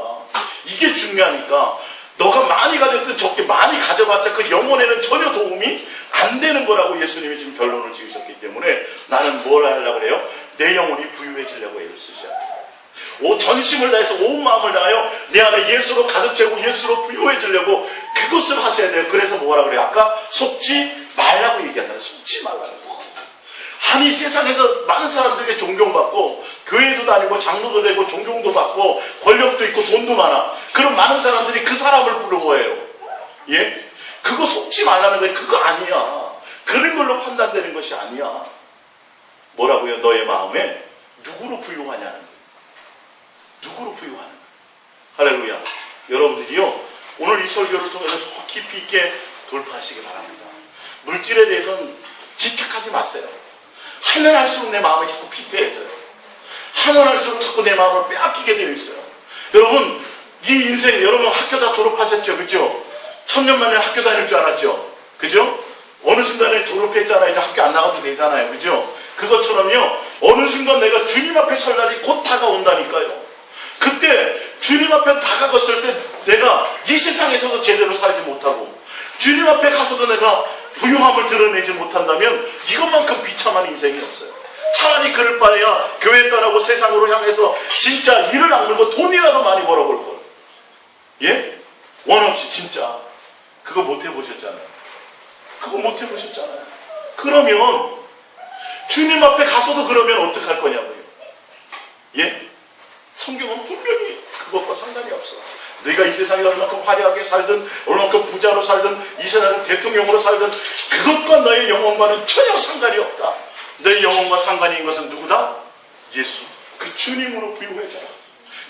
A: 이게 중요하니까 너가 많이 가졌든 적게 많이 가져봤자 그 영혼에는 전혀 도움이 안 되는 거라고 예수님이 지금 결론을 지으셨기 때문에 나는 뭘 하려고 그래요? 내 영혼이 부유해지려고 애를 쓰셔야 돼요. 전심을 다해서 온 마음을 다하여 내 안에 예수로 가득 채우고 예수로 부유해지려고 그것을 하셔야 돼요. 그래서 뭐라 그래요? 아까 속지 말라고 얘기하잖아요. 속지 말라고. 아니 세상에서 많은 사람들에게 존경받고 교회도 다니고 장로도 되고 존경도 받고 권력도 있고 돈도 많아. 그럼 많은 사람들이 그 사람을 부러워해요. 예? 그거 속지 말라는 거예요. 그거 아니야. 그런 걸로 판단되는 것이 아니야. 뭐라고요? 너의 마음에 누구로 부유하냐는 거예요. 누구로 부유하는 거예요. 할렐루야. 여러분들이요 오늘 이 설교를 통해서 더 깊이 있게 돌파하시기 바랍니다. 물질에 대해서는 집착하지 마세요. 하면 할수록 내 마음이 자꾸 피폐해져요. 하면 할수록 자꾸 내 마음을 빼앗기게 되어 있어요. 여러분 이 인생 여러분 학교 다 졸업하셨죠? 그죠? 천년 만에 학교 다닐 줄 알았죠? 그죠? 어느 순간에 졸업했잖아요. 이제 학교 안 나가도 되잖아요. 그죠? 그것처럼요 어느 순간 내가 주님 앞에 설 날이 곧 다가온다니까요. 그때 주님 앞에 다가갔을 때 내가 이 세상에서도 제대로 살지 못하고 주님 앞에 가서도 내가 부유함을 드러내지 못한다면 이것만큼 비참한 인생이 없어요. 차라리 그럴 바에야 교회 떠나고 세상으로 향해서 진짜 일을 악물고 돈이라도 많이 벌어볼 걸. 예? 원 없이 진짜 그거 못 해보셨잖아요. 그거 못 해보셨잖아요. 그러면 주님 앞에 가서도 그러면 어떡할 거냐고요. 예? 성경은 분명히 그것과 상관이 없어. 네가 이 세상에 얼만큼 화려하게 살든 얼만큼 부자로 살든 이 세상에 대통령으로 살든 그것과 너의 영혼과는 전혀 상관이 없다. 너의 영혼과 상관이 있는 것은 누구다? 예수. 그 주님으로 부유해져라.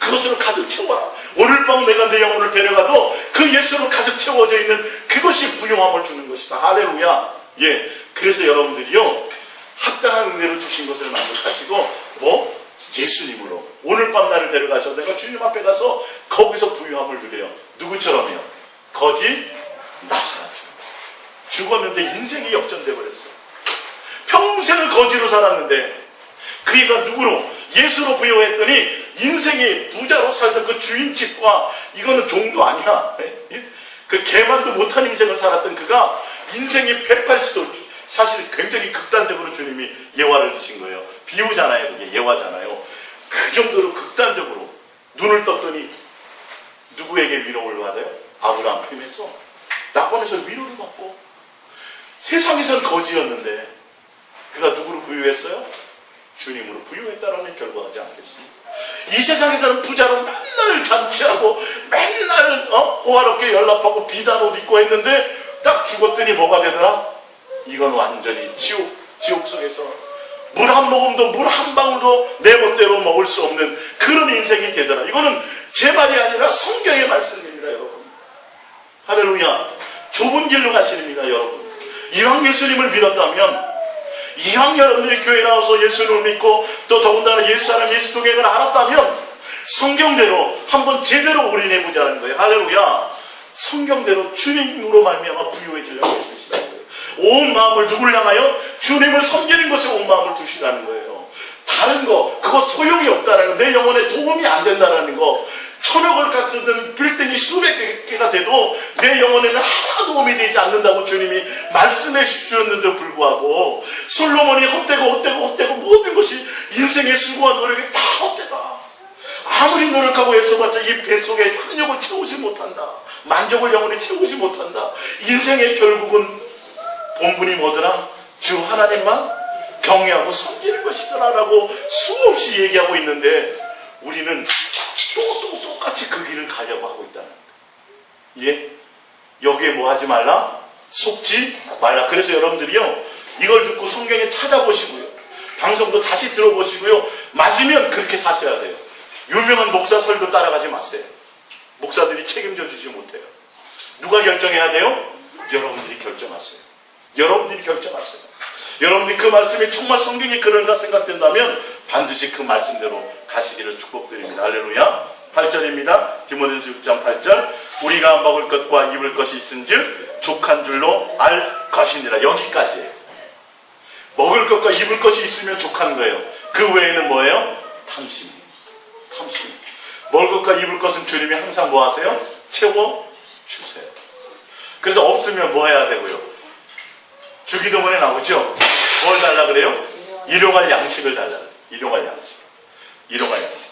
A: 그것으로 가득 채워라. 오늘 밤 내가 내 영혼을 데려가도 그 예수로 가득 채워져 있는 그것이 부유함을 주는 것이다. 할렐루야. 예. 그래서 여러분들이요 합당한 은혜를 주신 것을 만족하시고 예수님으로 오늘 밤 나를 데려가셔서 내가 주님 앞에 가서 거기서 부유함을 누려요. 누구처럼요? 거지 나사렛처럼. 죽었는데 인생이 역전돼 버렸어. 평생을 거지로 살았는데 그이가 누구로? 예수로 부여했더니 인생이 부자로 살던 그 주인 집과 이거는 종도 아니야. 그 개만도 못한 인생을 살았던 그가 인생이 180도 사실 굉장히 극단적으로 주님이 예화를 드신 거예요. 비유잖아요. 그게 예화잖아요. 그 정도로 극단적으로 눈을 떴더니 누구에게 위로를 받아요? 아브라함 힘에서 낙원에서 위로를 받고 세상에서는 거지였는데 그가 누구로 부유했어요? 주님으로 부유했다라는 결과하지 않겠습니까? 이 세상에서는 부자로 맨날 잔치하고 맨날 호화롭게 연락하고 비단 옷 입고 했는데 딱 죽었더니 뭐가 되더라? 이건 완전히 지옥 속에서 물 한 모금도 물 한 방울도 내 멋대로 먹을 수 없는 그런 인생이 되더라. 이거는 제 말이 아니라 성경의 말씀입니다, 여러분. 할렐루야. 좁은 길로 가시는입니다, 여러분. 이왕 예수님을 믿었다면, 이왕 여러분들이 교회 나와서 예수님을 믿고 또 더군다나 예수 사람 예수 동행을 알았다면 성경대로 한번 제대로 올인해보자는 거예요. 할렐루야. 성경대로 주님으로 말미암아 부유해지려고 있으시다는 거예요. 온 마음을 누구를 향하여? 주님을 섬기는 것에 온 마음을 두시라는 거예요. 다른 거 그거 소용이 없다는 거, 내 영혼에 도움이 안 된다는 거, 천억을 갖는 빌딩이 수백 개가 돼도 내 영혼에는 하나 도움이 되지 않는다고 주님이 말씀해 주셨는데도 불구하고 솔로몬이 헛되고 모든 것이 인생의 수고와 노력이 다 헛되다. 아무리 노력하고 애써봤자 이 뱃속에 한욕을 채우지 못한다. 만족을 영원히 채우지 못한다. 인생의 결국은 본분이 뭐더라? 주 하나님만 경외하고 섬기는 것이더라라고 수없이 얘기하고 있는데 우리는 똑같이 그 길을 가려고 하고 있다는 거예요. 예? 여기에 뭐 하지 말라? 속지 말라. 그래서 여러분들이요, 이걸 듣고 성경에 찾아보시고요, 방송도 다시 들어보시고요, 맞으면 그렇게 사셔야 돼요. 유명한 목사 설교 따라가지 마세요. 목사들이 책임져 주지 못해요. 누가 결정해야 돼요? 여러분들이 결정하세요. 여러분들이 결정하세요. 여러분들이 그 말씀이 정말 성경이 그런가 생각된다면 반드시 그 말씀대로 가시기를 축복드립니다. 할렐루야. 8절입니다. 디모데전서 6장 8절. 우리가 먹을 것과 입을 것이 있은즉 족한 줄로 알 것이니라. 여기까지예요. 먹을 것과 입을 것이 있으면 족한 거예요. 그 외에는 뭐예요? 탐심. 먹을 것과 입을 것은 주님이 항상 뭐 하세요? 채워주세요. 그래서 없으면 뭐 해야 되고요? 주기도문에 나오죠? 뭘 달라 그래요? 일용할 양식을 달라. 일용할 양식.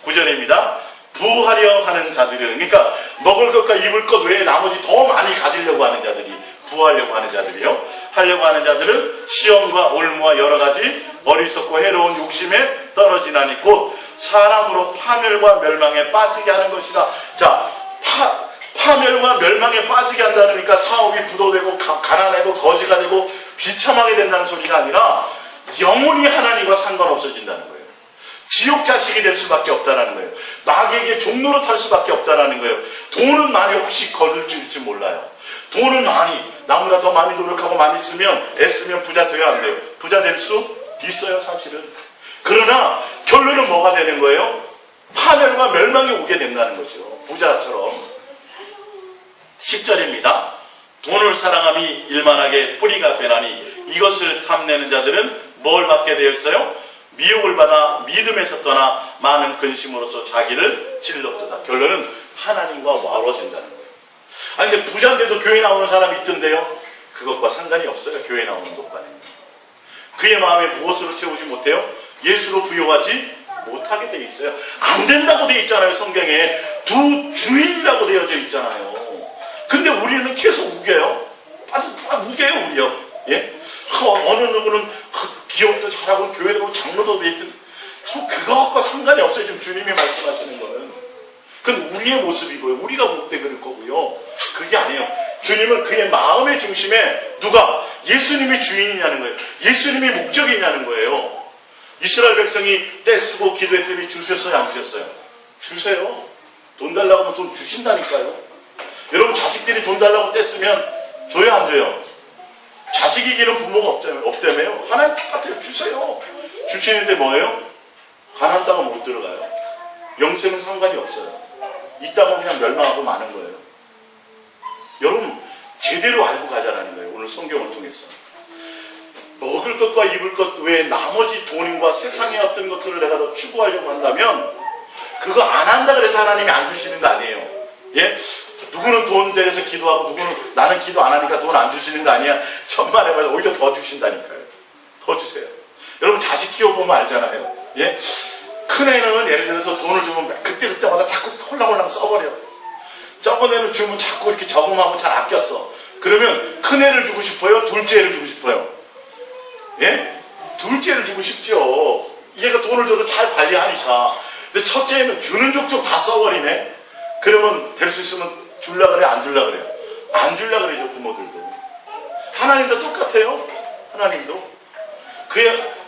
A: 9절입니다. 부하려 하는 자들은, 그러니까 먹을 것과 입을 것 외에 나머지 더 많이 가지려고 하는 자들이, 부하려고 하는 자들이요. 하려고 하는 자들은 시험과 올무와 여러 가지 어리석고 해로운 욕심에 떨어지나니 곧 사람으로 파멸과 멸망에 빠지게 하는 것이다. 자, 파멸과 멸망에 빠지게 한다니까 사업이 부도되고 가난하고 거지가 되고 비참하게 된다는 소리가 아니라 영원히 하나님과 상관없어진다는 거예요. 지옥 자식이 될 수밖에 없다는 거예요. 마귀에게 종로로 탈 수밖에 없다는 거예요. 돈은 많이 혹시 거둘지 몰라요. 돈은 많이, 나보다 더 많이 노력하고 많이 쓰면, 애쓰면 부자 돼야 안 돼요. 부자 될 수 있어요, 사실은. 그러나 결론은 뭐가 되는 거예요? 파멸과 멸망이 오게 된다는 거죠. 부자처럼. 10절입니다. 돈을 사랑함이 일만하게 뿌리가 되나니 이것을 탐내는 자들은 뭘 받게 되었어요? 미혹을 받아 믿음에서 떠나 많은 근심으로서 자기를 찔렀도다. 결론은 하나님과 멀어진다는 거예요. 아니 근데 부자인데도 교회 나오는 사람이 있던데요. 그것과 상관이 없어요. 교회 나오는 것과는. 그의 마음에 무엇으로 채우지 못해요? 예수로 부여하지 못하게 돼 있어요. 안 된다고 돼 있잖아요. 성경에 두 주인이라고 되어져 있잖아요. 근데 우리는 계속 우겨요. 아주 우겨요, 우려. 예? 어느 누구는 기업도 잘하고 교회도 장로도 돼 있든 그거하고 상관이 없어요. 지금 주님이 말씀하시는 거는. 그건 우리의 모습이고요. 우리가 못돼 그럴 거고요. 그게 아니에요. 주님은 그의 마음의 중심에 누가? 예수님이 주인이냐는 거예요. 예수님이 목적이냐는 거예요. 이스라엘 백성이 떼쓰고 기도했더니 주셨어요, 안 주셨어요? 주세요. 돈 달라고 하면 돈 주신다니까요. 여러분 자식들이 돈 달라고 떼쓰면 줘요, 안 줘요? 자식 이기는 부모가 없다며요? 하나님 똑같아요. 주세요. 주시는데 뭐예요? 가나안 땅은 못 들어가요. 영생은 상관이 없어요. 이 땅은 그냥 멸망하고 마는 거예요. 여러분 제대로 알고 가자라는 거예요. 오늘 성경을 통해서. 먹을 것과 입을 것 외에 나머지 돈과 세상의 어떤 것들을 내가 더 추구하려고 한다면 그거 안 한다 그래서 하나님이 안 주시는 거 아니에요. 예? 누구는 돈 대해서 기도하고 누구는 나는 기도 안 하니까 돈 안 주시는 거 아니야. 천만에 오히려 더 주신다니까요. 더 주세요. 여러분 자식 키워보면 알잖아요. 예? 큰애는 예를 들어서 돈을 주면 그때마다 자꾸 홀랑홀랑 써버려. 적은 애는 주면 자꾸 이렇게 저금하고 잘 아꼈어. 그러면 큰 애를 주고 싶어요? 둘째 애를 주고 싶어요? 예? 둘째를 주고 싶죠. 얘가 돈을 줘도 잘 관리하니까. 근데 첫째 애는 주는 족족 다 써버리네. 그러면 될 수 있으면 줄라 그래? 안 줄라 그래요? 안 줄라 그래죠, 부모들도. 하나님도 똑같아요. 하나님도.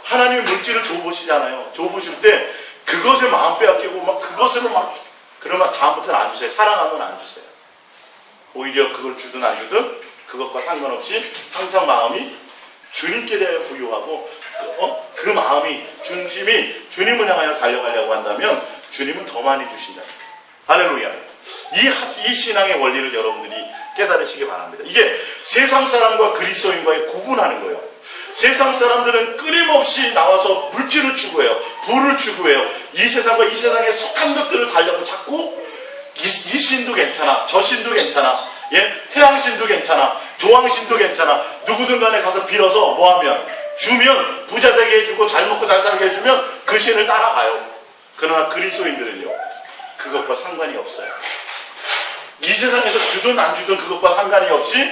A: 하나님이 물질을 줘보시잖아요. 줘보실 때 그것을 마음 빼앗기고 막 그것으로 막 그러면 다음부터는 안 주세요. 사랑하면 안 주세요. 오히려 그걸 주든 안 주든 그것과 상관없이 항상 마음이 주님께 대해 부유하고 그 마음이 중심이 주님을 향하여 달려가려고 한다면 주님은 더 많이 주신다. 할렐루야. 이 신앙의 원리를 여러분들이 깨달으시기 바랍니다. 이게 세상 사람과 그리스도인과의 구분하는 거예요. 세상 사람들은 끊임없이 나와서 물질을 추구해요. 부를 추구해요. 이 세상과 이 세상에 속한 것들을 달려고 자꾸 이 신도 괜찮아. 저 신도 괜찮아. 예? 태양신도 괜찮아. 조왕신도 괜찮아. 누구든 간에 가서 빌어서 뭐하면 주면 부자 되게 해주고 잘 먹고 잘 살게 해주면 그 신을 따라가요. 그러나 그리스도인들은요. 그것과 상관이 없어요. 이 세상에서 주든 안 주든 그것과 상관이 없이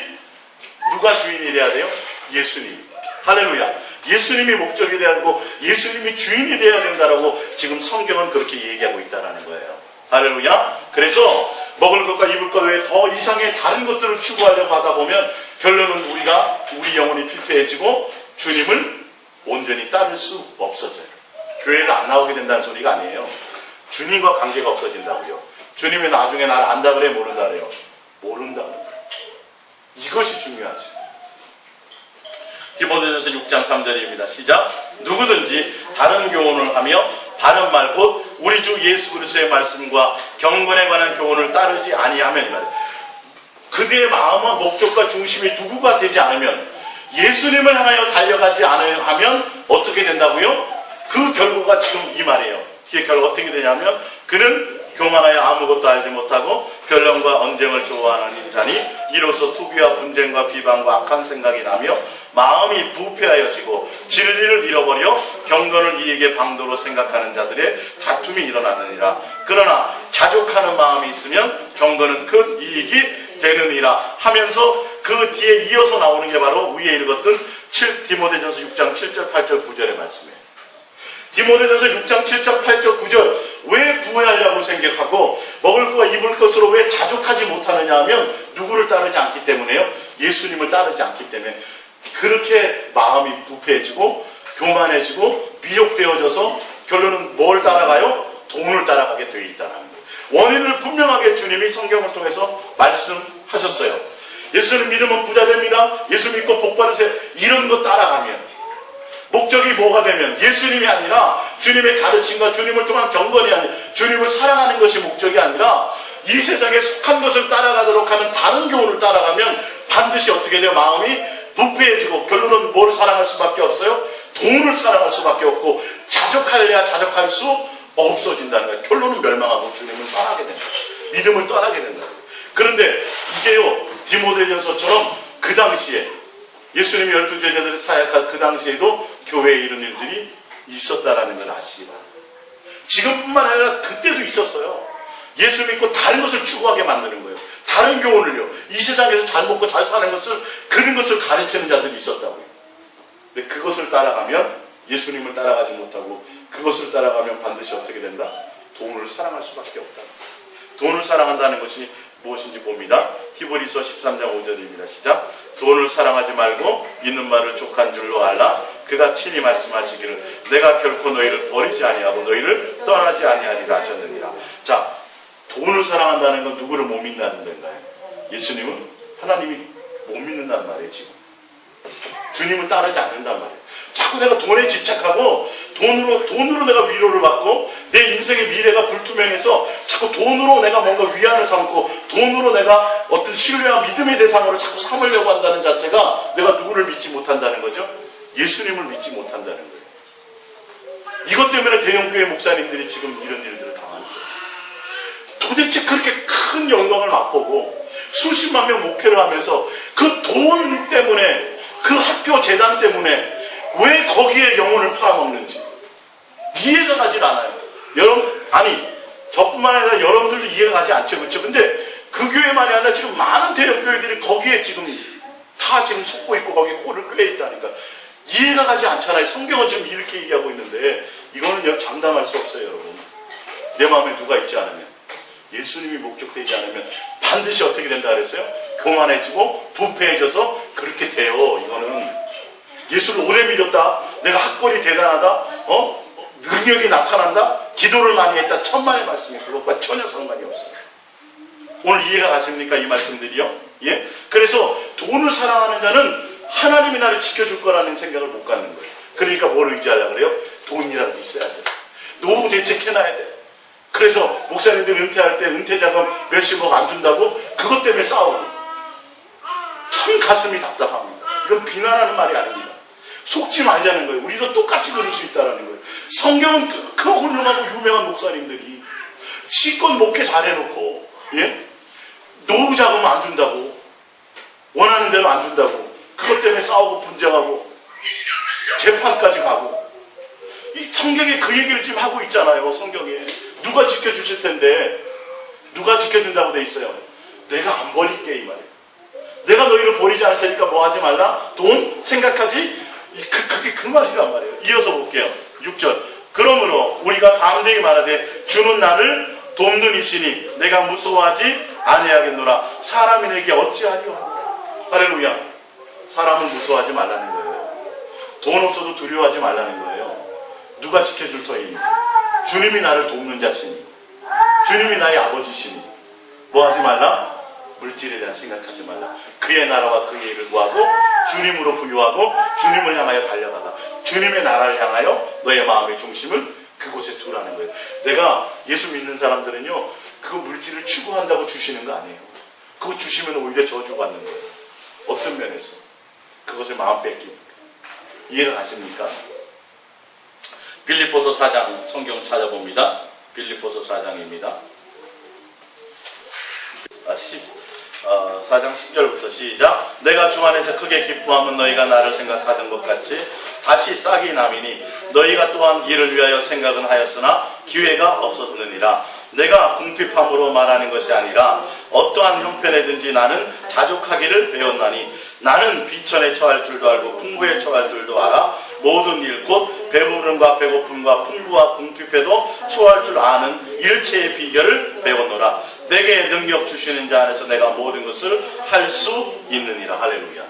A: 누가 주인이 돼야 돼요? 예수님. 할렐루야. 예수님이 목적이 돼야 되고 예수님이 주인이 돼야 된다라고 지금 성경은 그렇게 얘기하고 있다는 거예요. 할렐루야. 그래서 먹을 것과 입을 것 외에 더 이상의 다른 것들을 추구하려고 하다 보면 결론은 우리 영혼이 피폐해지고 주님을 온전히 따를 수 없어져요. 교회를 안 나오게 된다는 소리가 아니에요. 주님과 관계가 없어진다고요. 주님이 나중에 나를 안다 그래 모른다 그래요. 모른다 그래요. 이것이 중요하지. 디모데전서 6장 3절입니다. 시작. 누구든지 다른 교훈을 하며 바른 말 곧 우리 주 예수 그리스도의 말씀과 경건에 관한 교훈을 따르지 아니하면 말이에요. 그들의 마음과 목적과 중심이 누구가 되지 않으면 예수님을 향하여 달려가지 않으면 어떻게 된다고요? 그 결과가 지금 이 말이에요. 그 결과 어떻게 되냐면 그는 교만하여 아무것도 알지 못하고 변론과 언쟁을 좋아하는 자니 이로써 투기와 분쟁과 비방과 악한 생각이 나며 마음이 부패하여지고 진리를 잃어버려 경건을 이익의 방도로 생각하는 자들의 다툼이 일어나느니라. 그러나 자족하는 마음이 있으면 경건은 큰 이익이 되느니라 하면서 그 뒤에 이어서 나오는 게 바로 위에 읽었던 디모데전서 6장 7절 8절 9절의 말씀이에요. 디모데전서 6장 7절 8절 9절 왜 부해하려고 생각하고 먹을 것과 입을 것으로 왜 자족하지 못하느냐 하면 누구를 따르지 않기 때문에요. 예수님을 따르지 않기 때문에 그렇게 마음이 부패해지고 교만해지고 미혹되어져서 결론은 뭘 따라가요? 돈을 따라가게 되어 있다는 거예요. 원인을 분명하게 주님이 성경을 통해서 말씀하셨어요. 예수님 믿으면 부자 됩니다. 예수 믿고 복 받으세요. 이런 거 따라가면 목적이 뭐가 되면 예수님이 아니라 주님의 가르침과 주님을 통한 경건이 아니라 주님을 사랑하는 것이 목적이 아니라 이 세상에 속한 것을 따라가도록 하는 다른 교훈을 따라가면 반드시 어떻게 돼요? 마음이 부패해지고 결론은 뭘 사랑할 수밖에 없어요? 돈을 사랑할 수밖에 없고 자족할래야 자족할 수 없어진다는 거예요. 결론은 멸망하고 주님을 떠나게 된다. 믿음을 떠나게 된다. 그런데 이게요 디모데전서처럼 그 당시에 예수님이 12제자들을 사역할 그 당시에도 교회에 이런 일들이 있었다라는 걸 아시기 바랍니다. 지금뿐만 아니라 그때도 있었어요. 예수 믿고 다른 것을 추구하게 만드는 거예요. 다른 교훈을요. 이 세상에서 잘 먹고 잘 사는 것을 그런 것을 가르치는 자들이 있었다고요. 근데 그것을 따라가면 예수님을 따라가지 못하고 그것을 따라가면 반드시 어떻게 된다? 돈을 사랑할 수밖에 없다. 돈을 사랑한다는 것이 무엇인지 봅니다. 히브리서 13장 5절입니다. 시작. 돈을 사랑하지 말고 있는 말을 족한 줄로 알라. 그가 친히 말씀하시기를 내가 결코 너희를 버리지 아니하고 너희를 떠나지 아니하리라 하셨느니라. 자, 돈을 사랑한다는 건 누구를 못 믿는다는 건가요? 예수님은 하나님이 못 믿는다는 말이에요. 지금 주님을 따르지 않는단 말이에요. 자꾸 내가 돈에 집착하고 돈으로 내가 위로를 받고 내 인생의 미래가 불투명해서 자꾸 돈으로 내가 뭔가 위안을 삼고 돈으로 내가 어떤 신뢰와 믿음의 대상으로 자꾸 삼으려고 한다는 자체가 내가 누구를 믿지 못한다는 거죠? 예수님을 믿지 못한다는 거예요. 이것 때문에 대형교회 목사님들이 지금 이런 일들을 당하는 거예요. 도대체 그렇게 큰 영광을 맛보고 수십만 명 목회를 하면서 그 돈 때문에 그 학교 재단 때문에 왜 거기에 영혼을 팔아먹는지 이해가 가질 않아요. 저뿐만 아니라 여러분들도 이해가 가지 않죠. 그렇죠? 근데 그 교회만이 아니라 지금 많은 대형 교회들이 거기에 지금 다 지금 속고 있고 거기에 코를 꿰 있다니까. 이해가 가지 않잖아요. 성경은 지금 이렇게 얘기하고 있는데 이거는 장담할 수 없어요, 여러분. 내 마음에 누가 있지 않으면, 예수님이 목적되지 않으면 반드시 어떻게 된다 그랬어요? 교만해지고 부패해져서 그렇게 돼요. 이거는 예수를 오래 믿었다, 내가 학벌이 대단하다, 능력이 나타난다, 기도를 많이 했다, 천만의 말씀이 그것과 전혀 상관이 없어요. 오늘 이해가 가십니까? 이 말씀들이요? 예? 그래서 돈을 사랑하는 자는 하나님이 나를 지켜줄 거라는 생각을 못 갖는 거예요. 그러니까 뭘 의지하려고 그래요? 돈이라도 있어야 돼. 노후 대책해놔야 돼. 그래서 목사님들 은퇴할 때 은퇴자금 몇십억 안 준다고 그것 때문에 싸우고, 참 가슴이 답답합니다. 이건 비난하는 말이 아닙니다. 속지 말자는 거예요. 우리도 똑같이 그럴 수 있다는 거예요. 성경은 그 훌륭하고 유명한 목사님들이 치권 목회 잘해놓고, 예? 노후 자금 안 준다고, 원하는 대로 안 준다고 그것 때문에 싸우고 분쟁하고 재판까지 가고, 이 성경에 그 얘기를 지금 하고 있잖아요. 성경에 누가 지켜주실 텐데, 누가 지켜준다고 돼 있어요? 내가 안 버릴게, 이 말이에요. 내가 너희를 버리지 않을 테니까 뭐 하지 말라? 돈 생각하지? 그게 그 말이란 말이에요. 이어서 볼게요. 6절. 그러므로 우리가 담대히 말하되 주는 나를 돕는 이시니 내가 무서워하지 아니하겠노라. 사람이 내게 어찌하리요? 할렐루야. 사람을 무서워하지 말라는 거예요. 돈 없어도 두려워하지 말라는 거예요. 누가 지켜줄 터이니? 주님이 나를 돕는 자시니, 주님이 나의 아버지시니 뭐 하지 말라? 물질에 대한 생각하지 말라. 그의 나라와 그의 일을 구하고 주님으로 부유하고 주님을 향하여 달려가라. 주님의 나라를 향하여 너의 마음의 중심을 그곳에 두라는 거예요. 내가 예수 믿는 사람들은요, 그 물질을 추구한다고 주시는 거 아니에요. 그거 주시면 오히려 저주받는 거예요. 어떤 면에서? 그것을 마음 뺏기니까. 이해가 가십니까? 빌립보서 4장 성경 찾아봅니다. 빌립보서 4장입니다. 4장 10절부터 시작. 내가 주 안에서 크게 기뻐하면 너희가 나를 생각하던 것 같이 다시 싹이 남이니 너희가 또한 이를 위하여 생각은 하였으나 기회가 없었느니라. 내가 궁핍함으로 말하는 것이 아니라 어떠한 형편에든지 나는 자족하기를 배웠나니 나는 비천에 처할 줄도 알고 풍부에 처할 줄도 알아. 모든 일 곧 배부름과 배고픔과 풍부와 궁핍에도 처할 줄 아는 일체의 비결을 배웠노라. 내게 능력 주시는 자 안에서 내가 모든 것을 할 수 있느니라. 할렐루야.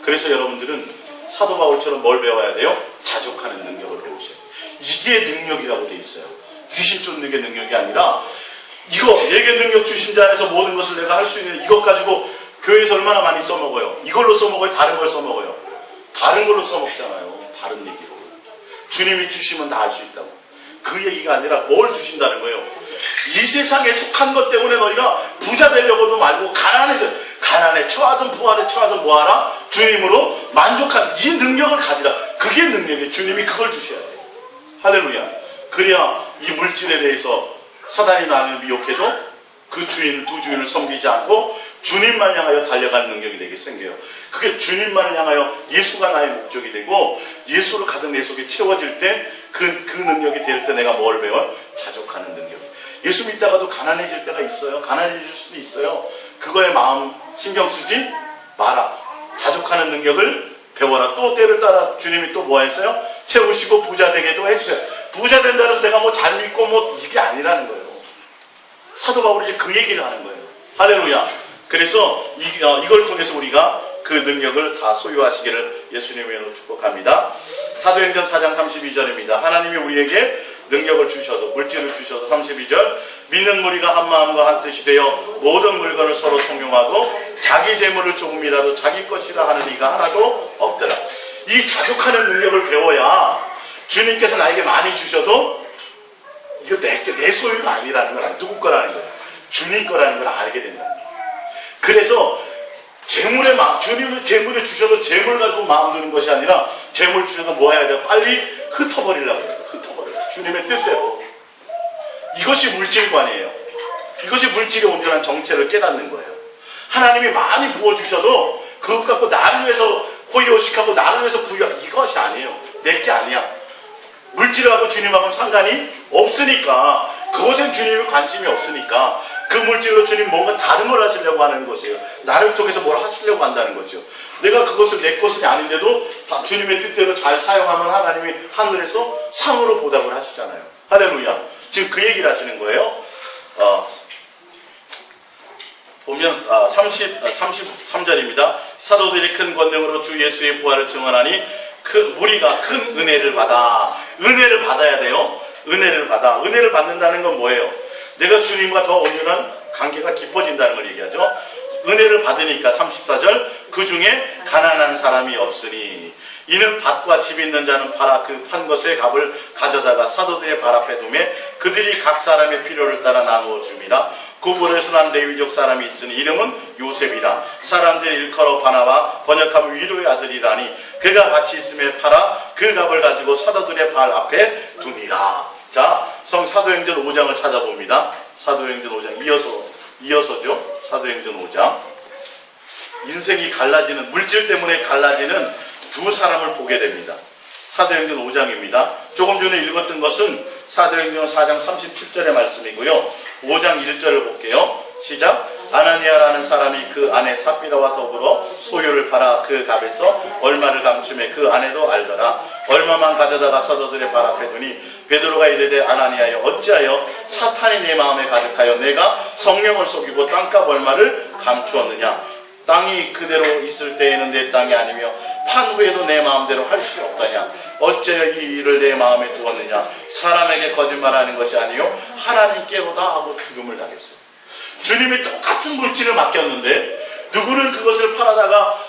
A: 그래서 여러분들은 사도 바울처럼 뭘 배워야 돼요? 자족하는 능력을 배우세요. 이게 능력이라고 돼 있어요. 귀신 쫓는 게 능력이 아니라, 이거 내게 능력 주신 자 안에서 모든 것을 내가 할 수 있는, 이것 가지고 교회에서 얼마나 많이 써먹어요. 이걸로 써먹어요? 다른 걸 써먹어요? 다른 걸로 써먹잖아요. 다른 얘기로. 주님이 주시면 다 할 수 있다고. 그 얘기가 아니라 뭘 주신다는 거예요. 이 세상에 속한 것 때문에 너희가 부자 되려고도 말고 가난에 처하든 부활에 처하든 뭐하라? 주님으로 만족한 이 능력을 가지라. 그게 능력이에요. 주님이 그걸 주셔야 돼요. 할렐루야. 그래야 이 물질에 대해서 사단이 나를 미혹해도 그 주인, 두 주인을 섬기지 않고 주님만 향하여 달려가는 능력이 되게 생겨요. 그게 주님만을 향하여 예수가 나의 목적이 되고 예수로 가득 내 속에 채워질 때 그 능력이 될 때 내가 뭘 배워? 자족하는 능력. 예수 믿다가도 가난해질 때가 있어요. 가난해질 수도 있어요. 그거에 마음 신경 쓰지 마라. 자족하는 능력을 배워라. 또 때를 따라 주님이 또 뭐 했어요? 채우시고 부자 되게도 해주세요. 부자 된다고 해서 내가 뭐 잘 믿고 뭐 이게 아니라는 거예요. 사도 바울이 그 얘기를 하는 거예요. 할렐루야. 그래서 이걸 통해서 우리가 그 능력을 다 소유하시기를 예수님의 이름으로 축복합니다. 사도행전 4장 32절입니다. 하나님이 우리에게 능력을 주셔도, 물질을 주셔도, 32절, 믿는 무리가 한 마음과 한 뜻이 되어 모든 물건을 서로 통용하고 자기 재물을 조금이라도 자기 것이라 하는 이가 하나도 없더라. 이 자족하는 능력을 배워야 주님께서 나에게 많이 주셔도 이거 내 소유가 아니라는 걸 알아요. 누구 거라는 거예요? 주님 거라는 걸 알게 된다. 그래서 주님은 재물을 주셔도 재물 가지고 마음 두는 것이 아니라 재물 주셔도 뭐 해야 돼요? 빨리 흩어버리려고 해요. 흩어버려요. 주님의 뜻대로. 이것이 물질관이에요. 이것이 물질의 온전한 정체를 깨닫는 거예요. 하나님이 많이 부어주셔도 그것 갖고 나를 위해서 호의호식하고 나를 위해서 부여하고 이것이 아니에요. 내게 아니야. 물질하고 주님하고는 상관이 없으니까, 그것엔 주님의 관심이 없으니까 그 물질로 주님 뭔가 다른 걸 하시려고 하는 것이에요. 나를 통해서 뭘 하시려고 한다는 거죠. 내가 그것을 내 것이 아닌데도 다 주님의 뜻대로 잘 사용하면 하나님이 하늘에서 상으로 보답을 하시잖아요. 할렐루야. 지금 그 얘기를 하시는 거예요. 보면 33절입니다. 사도들이 큰 권능으로 주 예수의 부활을 증언하니 우리가 큰 은혜를 받아. 은혜를 받아야 돼요. 은혜를 받아. 은혜를 받는다는 건 뭐예요? 내가 주님과 더 온전한 관계가 깊어진다는 걸 얘기하죠. 은혜를 받으니까 34절 그 중에 가난한 사람이 없으니 이는 밭과 집 있는 자는 팔아 그 판 것의 값을 가져다가 사도들의 발 앞에 두매 그들이 각 사람의 필요를 따라 나누어 줌이라. 구불에서 난 레위족 사람이 있으니 이름은 요셉이라. 사람들이 일컬어 바나바 번역하면 위로의 아들이라니 그가 밭이 있음에 팔아 그 값을 가지고 사도들의 발 앞에 둠이라. 자, 사도행전 5장을 찾아봅니다. 사도행전 5장 이어서죠. 사도행전 5장. 인생이 갈라지는, 물질 때문에 갈라지는 두 사람을 보게 됩니다. 사도행전 5장입니다. 조금 전에 읽었던 것은 사도행전 4장 37절의 말씀이고요. 5장 1절을 볼게요. 시작. 아나니아라는 사람이 그 아내 삽비라와 더불어 소유를 팔아 그 값에서 얼마를 감춤해 그 아내도 알더라. 얼마만 가져다가 사도들의 발 앞에 두니 베드로가 이르되 아나니아여 어찌하여 사탄이 내 마음에 가득하여 내가 성령을 속이고 땅값 얼마를 감추었느냐. 땅이 그대로 있을 때에는 내 땅이 아니며 판 후에도 내 마음대로 할 수 없다냐. 어찌하여 이 일을 내 마음에 두었느냐. 사람에게 거짓말하는 것이 아니요 하나님께로다 하고 죽음을 당했어. 주님이 똑같은 물질을 맡겼는데 누구는 그것을 팔아다가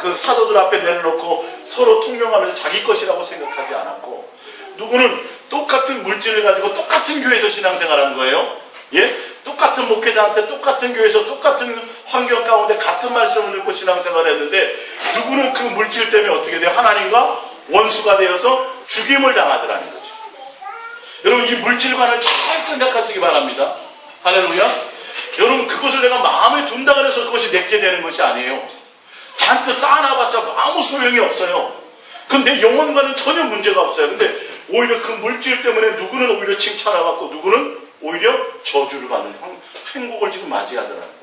A: 그 사도들 앞에 내려놓고 서로 통용하면서 자기 것이라고 생각하지 않았고, 누구는 똑같은 물질을 가지고 똑같은 교회에서 신앙생활한 거예요. 예? 똑같은 목회자한테 똑같은 교회에서 똑같은 환경 가운데 같은 말씀을 듣고 신앙생활을 했는데 누구는 그 물질 때문에 어떻게 돼요? 하나님과 원수가 되어서 죽임을 당하더라는 거죠. 여러분, 이 물질관을 잘 생각하시기 바랍니다. 할렐루야. 여러분, 그것을 내가 마음에 둔다 그래서 그것이 내게 되는 것이 아니에요. 잔뜩 쌓아놔봤자 아무 소용이 없어요. 그럼 내 영혼과는 전혀 문제가 없어요. 근데 오히려 그 물질 때문에 누구는 오히려 칭찬을 받고 누구는 오히려 저주를 받는 행복을 지금 맞이하더라는 거죠.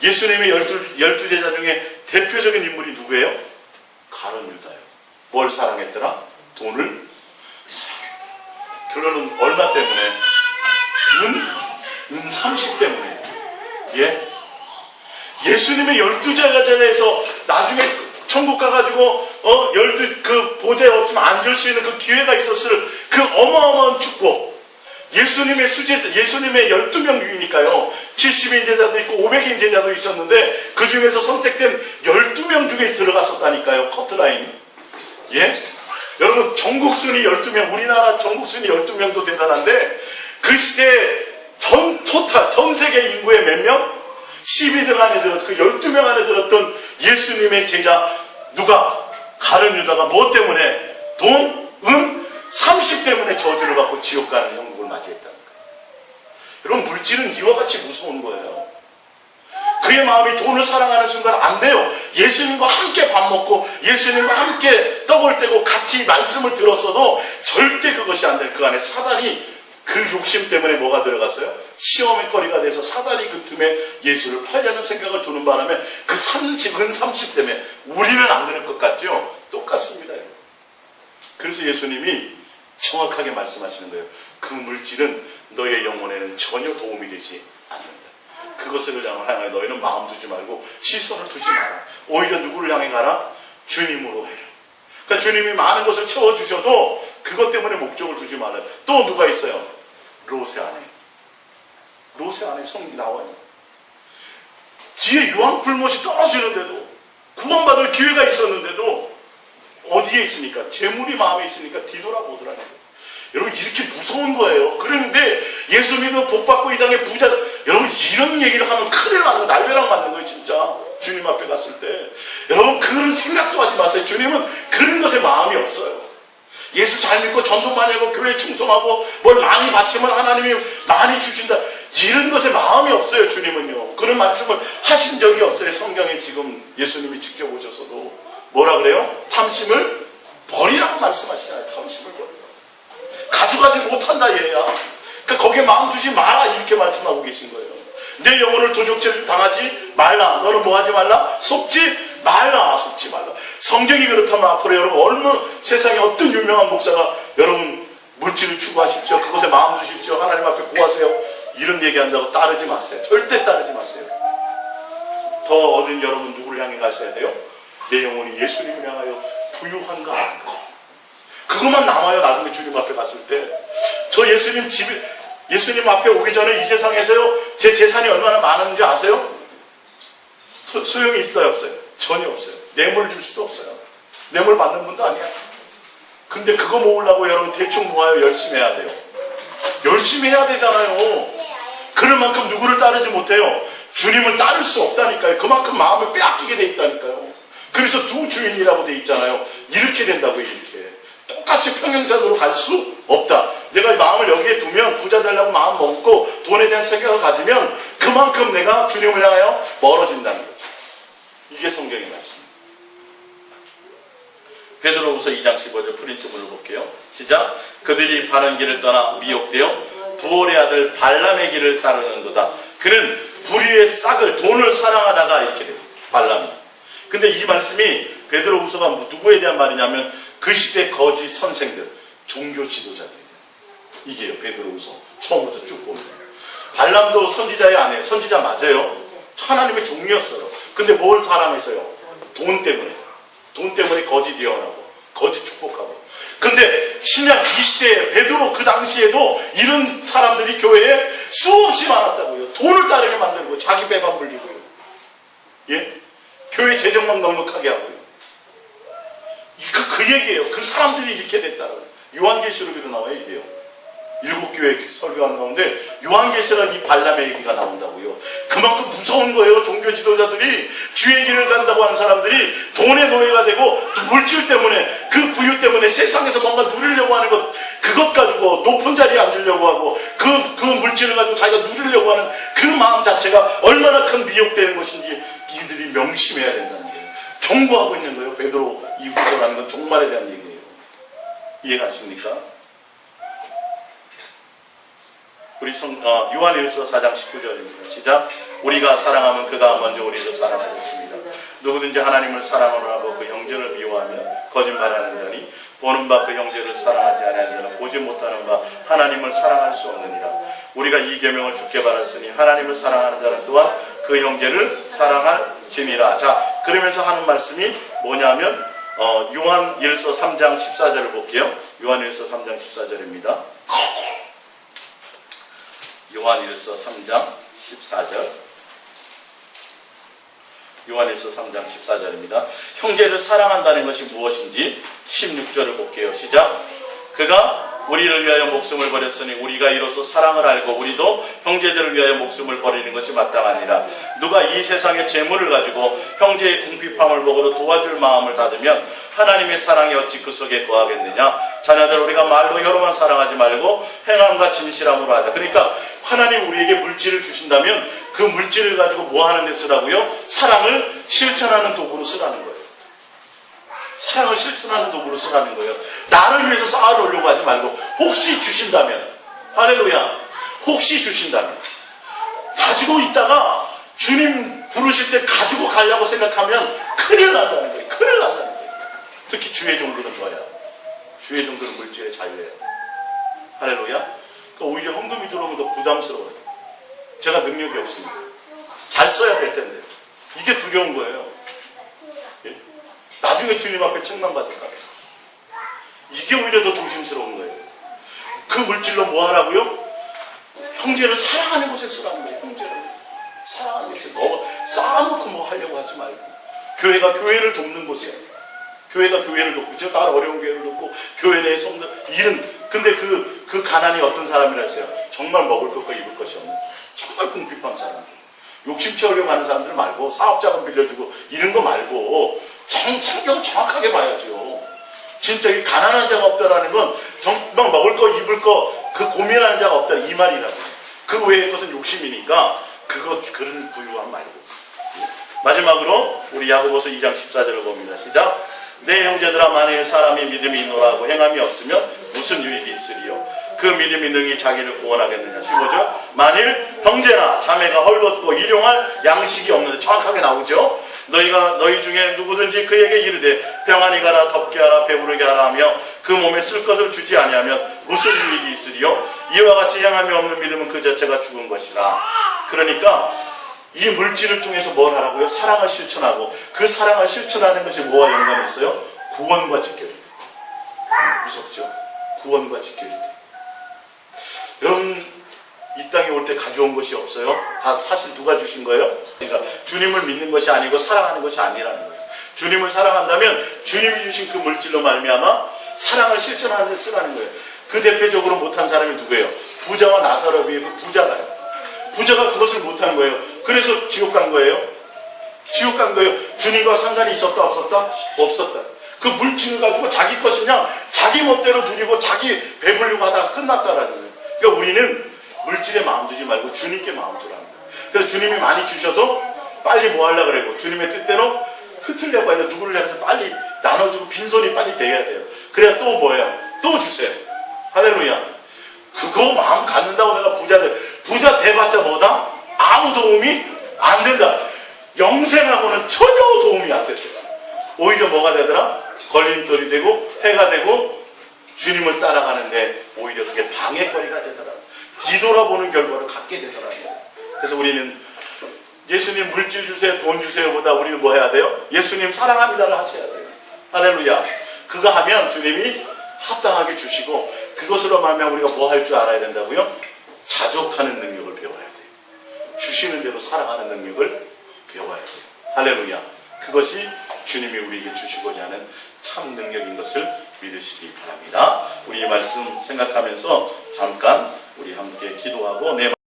A: 예수님의 12 제자 중에 대표적인 인물이 누구예요? 가룟 유다예요. 뭘 사랑했더라? 돈을 사랑했더라. 결론은 얼마 때문에? 은 30 때문에. 예? 예수님의 12제자에서 나중에 천국 가가지고 12 그 보좌에 없으면 앉을 수 있는 그 기회가 있었을 그 어마어마한 축복. 예수님의 12명 중이니까요. 70인 제자도 있고 500인 제자도 있었는데 그 중에서 선택된 12명 중에 들어갔었다니까요. 커트라인. 예? 여러분, 전국순위 12명, 우리나라 전국순위 12명도 대단한데 그 시대에 전 세계 인구의 몇 명? 12등 안에 들었던, 그 12명 안에 들었던 예수님의 제자, 누가? 가룟 유다가 뭐 때문에? 돈, 30 때문에 저주를 받고 지옥 가는 형국을 맞이했다는 거예요. 여러분, 물질은 이와 같이 무서운 거예요. 그의 마음이 돈을 사랑하는 순간 안 돼요. 예수님과 함께 밥 먹고 예수님과 함께 떡을 떼고 같이 말씀을 들었어도 절대 그것이 안 돼요. 그 안에 사단이 그 욕심 때문에 뭐가 들어갔어요? 시험의 거리가 돼서 사단이 그 틈에 예수를 팔려는 생각을 두는 바람에 그 30 때문에. 우리는 안 그럴 것 같죠? 똑같습니다. 그래서 예수님이 정확하게 말씀하시는 거예요. 그 물질은 너의 영혼에는 전혀 도움이 되지 않는다. 그것을 향해 너희는 마음 두지 말고 시선을 두지 마라. 오히려 누구를 향해 가라? 주님으로 해라. 그러니까 주님이 많은 것을 채워주셔도 그것 때문에 목적을 두지 말아요. 또 누가 있어요? 롯의 아내. 롯의 아내 성경이 나와요. 뒤에 유황불못이 떨어지는데도, 구원받을 기회가 있었는데도 어디에 있습니까? 재물이 마음에 있으니까 뒤돌아보더라는 거예요. 여러분, 이렇게 무서운 거예요. 그런데 예수 믿으면 복받고 이 땅의 부자, 여러분, 이런 얘기를 하면 큰일 나는 거, 날벼락 맞는 거예요, 진짜. 주님 앞에 갔을 때. 여러분, 그런 생각도 하지 마세요. 주님은 그런 것에 마음이 없어요. 예수 잘 믿고 전도 많이 하고 교회 충성하고 뭘 많이 바치면 하나님이 많이 주신다. 이런 것에 마음이 없어요, 주님은요. 그런 말씀을 하신 적이 없어요. 성경에 지금 예수님이 직접 오셔서도. 뭐라 그래요? 탐심을 버리라고 말씀하시잖아요. 탐심을 버리라고. 가져가지 못한다, 얘야.
B: 그러니까 거기에 마음 두지 마라 이렇게 말씀하고 계신 거예요. 내 영혼을 도적질 당하지 말라. 너는 뭐 하지 말라? 속지 말라. 속지 말라. 성경이 그렇다면 앞으로 여러분 얼마나 세상에 어떤 유명한 목사가 여러분 물질을 추구하십시오. 그것에 마음 두십시오. 하나님 앞에 구하세요. 이런 얘기한다고 따르지 마세요. 절대 따르지 마세요. 더 어린 여러분 누구를 향해 가셔야 돼요? 내 영혼이 예수님을 향하여 부유한가 아닌가. 그것만 남아요. 나중에 주님 앞에 갔을 때. 저 예수님 앞에 오기 전에 이 세상에서요, 제 재산이 얼마나 많은지 아세요? 소용이 있어요, 없어요? 전혀 없어요. 뇌물 줄 수도 없어요. 뇌물 받는 분도 아니야. 근데 그거 모으려고 여러분 대충 모아요. 열심히 해야 돼요. 열심히 해야 되잖아요. 그럴 만큼 누구를 따르지 못해요. 주님을 따를 수 없다니까요. 그만큼 마음을 빼앗기게 돼 있다니까요. 그래서 두 주인이라고 돼 있잖아요. 이렇게 된다고요. 이렇게. 똑같이 평행선으로 갈 수 없다. 내가 마음을 여기에 두면 부자 되려고 마음 먹고 돈에 대한 생각을 가지면 그만큼 내가 주님을 향하여 멀어진다는 거죠. 이게 성경의 말씀입니다. 베드로후서 2장 15절 프린트문을 볼게요. 시작. 그들이 바른 길을 떠나 미혹되어 부올의 아들 발람의 길을 따르는도다. 그는 불의의 싹을 돈을 사랑하다가 이렇게 됩니다. 발람이. 근데 이 말씀이 베드로후서가 누구에 대한 말이냐면 그 시대 거짓 선생들, 종교 지도자들입니다. 이게요. 베드로후서 처음부터 쭉 보면. 발람도 선지자의 아내, 선지자 맞아요. 하나님의 종이었어요. 근데 뭘 사랑했어요? 돈 때문에. 돈 때문에 거짓 예언하고 거짓 축복하고. 근데 신약 이 시대에 베드로 그 당시에도 이런 사람들이 교회에 수없이 많았다고요. 돈을 따르게 만들고 자기 배만 불리고요. 예? 교회 재정만 넉넉하게 하고요. 그 얘기예요. 그 사람들이 이렇게 됐다고요. 요한계시록에도 나와요. 이게요. 7교회 설교하는 가운데 요한계시록 이 발람의 얘기가 나온다고요. 그만큼 무서운 거예요. 종교 지도자들이 주의 길을 간다고 하는 사람들이 돈의 노예가 되고 물질 때문에 그 부유 때문에 세상에서 뭔가 누리려고 하는 그것 가지고 높은 자리에 앉으려고 하고 그 물질을 가지고 자기가 누리려고 하는 그 마음 자체가 얼마나 큰 미혹되는 것인지 이들이 명심해야 된다는 거예요. 경고하고 있는 거예요. 베드로 이후서라는 건 종말에 대한 얘기예요. 이해가십니까? 우리 요한일서 4장 19절입니다. 시작. 우리가 사랑하면 그가 먼저 우리를 사랑하셨습니다. 누구든지 하나님을 사랑하고 그 형제를 미워하면 거짓말하는 자니 보는 바 그 형제를 사랑하지 아니하는 자는 보지 못하는 바 하나님을 사랑할 수 없느니라. 우리가 이 계명을 주께 받았으니 하나님을 사랑하는 자는 또한 그 형제를 사랑할지니라. 자, 그러면서 하는 말씀이 뭐냐면 요한일서 3장 14절을 볼게요. 요한일서 3장 14절입니다. 요한일서 3장 14절. 요한일서 3장 14절입니다. 형제를 사랑한다는 것이 무엇인지 16절을 볼게요. 시작. 그가 우리를 위하여 목숨을 버렸으니 우리가 이로써 사랑을 알고 우리도 형제들을 위하여 목숨을 버리는 것이 마땅하니라. 누가 이 세상의 재물을 가지고 형제의 궁핍함을 보고도 도와줄 마음을 닫으면 하나님의 사랑이 어찌 그 속에 거하겠느냐. 자녀들 우리가 말로 혀로만 사랑하지 말고 행함과 진실함으로 하자. 그러니까 하나님 우리에게 물질을 주신다면 그 물질을 가지고 뭐 하는 데 쓰라고요? 사랑을 실천하는 도구로 쓰라는 거예요. 사랑을 실천하는 도구로 쓰라는 거예요. 나를 위해서 쌓아놓으려고 하지 말고 혹시 주신다면, 할렐루야, 혹시 주신다면 가지고 있다가 주님 부르실 때 가지고 가려고 생각하면 큰일 난다는 거예요. 큰일 난다는 거예요. 특히 주의 종들은 더야. 주의 종들은 물질의 자유예요. 할렐루야. 그러니까 오히려 헌금이 들어오면 더 부담스러워요. 제가 능력이 없습니다. 잘 써야 될 텐데. 이게 두려운 거예요. 예? 나중에 주님 앞에 책망받을까. 이게 오히려 더 조심스러운 거예요. 그 물질로 뭐 하라고요? 형제를 사랑하는 곳에 쓰라는 거예요. 형제를 사랑하는 곳에 쌓아놓고 뭐 하려고 하지 말고, 교회가 교회를 돕는 곳에, 교회가 교회를 돕고, 제가 다른 어려운 교회를 돕고, 교회 내 성도 근데 그 가난이 어떤 사람이라 했어요? 정말 먹을 것과 입을 것이 없는, 정말 궁핍한 사람들, 욕심 채우려고 하는 사람들 말고, 사업자금 빌려주고 이런 거 말고 성경을 정확하게 봐야죠. 진짜 이 가난한 자가 없다라는 건 정말 먹을 거 입을 거 그 고민하는 자가 없다 이 말이라고. 그 외의 것은 욕심이니까 그런 부유함 말고. 마지막으로 우리 야고보서 2장 14절을 봅니다. 시작. 내 형제들아 만일 사람이 믿음이 있노라 하고 행함이 없으면 무슨 유익이 있으리요. 그 그 믿음이 능히 자기를 구원하겠느냐. 15절. 만일 형제나 자매가 헐벗고 일용할 양식이 없는데, 정확하게 나오죠. 너희 중에 누구든지 그에게 이르되 평안히 가라, 덥게 하라, 배부르게 하라 하며 그 몸에 쓸 것을 주지 아니하면 무슨 유익이 있으리요? 이와 같이 향함이 없는 믿음은 그 자체가 죽은 것이라. 그러니까 이 물질을 통해서 뭘 하라고요? 사랑을 실천하고, 그 사랑을 실천하는 것이 뭐와 연관이 있어요? 구원과 직결입니다. 무섭죠? 구원과 직결입니다. 여러분, 이 땅에 올 때 가져온 것이 없어요? 다 사실 누가 주신 거예요? 그러니까 주님을 믿는 것이 아니고 사랑하는 것이 아니라는 거예요. 주님을 사랑한다면 주님이 주신 그 물질로 말미암아 사랑을 실천하는 데 쓰라는 거예요. 그 대표적으로 못한 사람이 누구예요? 부자와 나사로 비해 그 부자가요. 부자가 그것을 못한 거예요. 그래서 지옥 간 거예요. 지옥 간 거예요. 주님과 상관이 있었다 없었다? 없었다. 그 물질을 가지고 자기 것을 그냥 자기 멋대로 누리고 자기 배부르고 하다가 끝났다라는 거예요. 그러니까 우리는 물질에 마음 두지 말고 주님께 마음 두라는 거예요. 그래서 주님이 많이 주셔도 빨리 뭐 하려고 그러고 주님의 뜻대로 흩으려고 해요. 누구를 해서 빨리 나눠주고 빈손이 빨리 돼야 돼요. 그래야 또 뭐예요? 또 주세요. 할렐루야. 그거 마음 갖는다고 내가 부자 돼봤자 뭐다? 아무 도움이 안 된다. 영생하고는 전혀 도움이 안 된다. 오히려 뭐가 되더라? 걸림돌이 되고 해가 되고 주님을 따라가는데 오히려 그게 방해거리가 되더라. 뒤돌아보는 결과를 갖게 되더라고요. 그래서 우리는 예수님 물질 주세요, 돈 주세요 보다 우리는 뭐 해야 돼요? 예수님 사랑합니다를 하셔야 돼요. 할렐루야. 그거 하면 주님이 합당하게 주시고, 그것으로 말하면 우리가 뭐 할 줄 알아야 된다고요? 자족하는 능력을 배워야 돼요. 주시는 대로 살아가는 능력을 배워야 돼요. 할렐루야. 그것이 주님이 우리에게 주시고자 하는 참 능력인 것을 믿으시기 바랍니다. 우리 이 말씀 생각하면서 잠깐 우리 함께 기도하고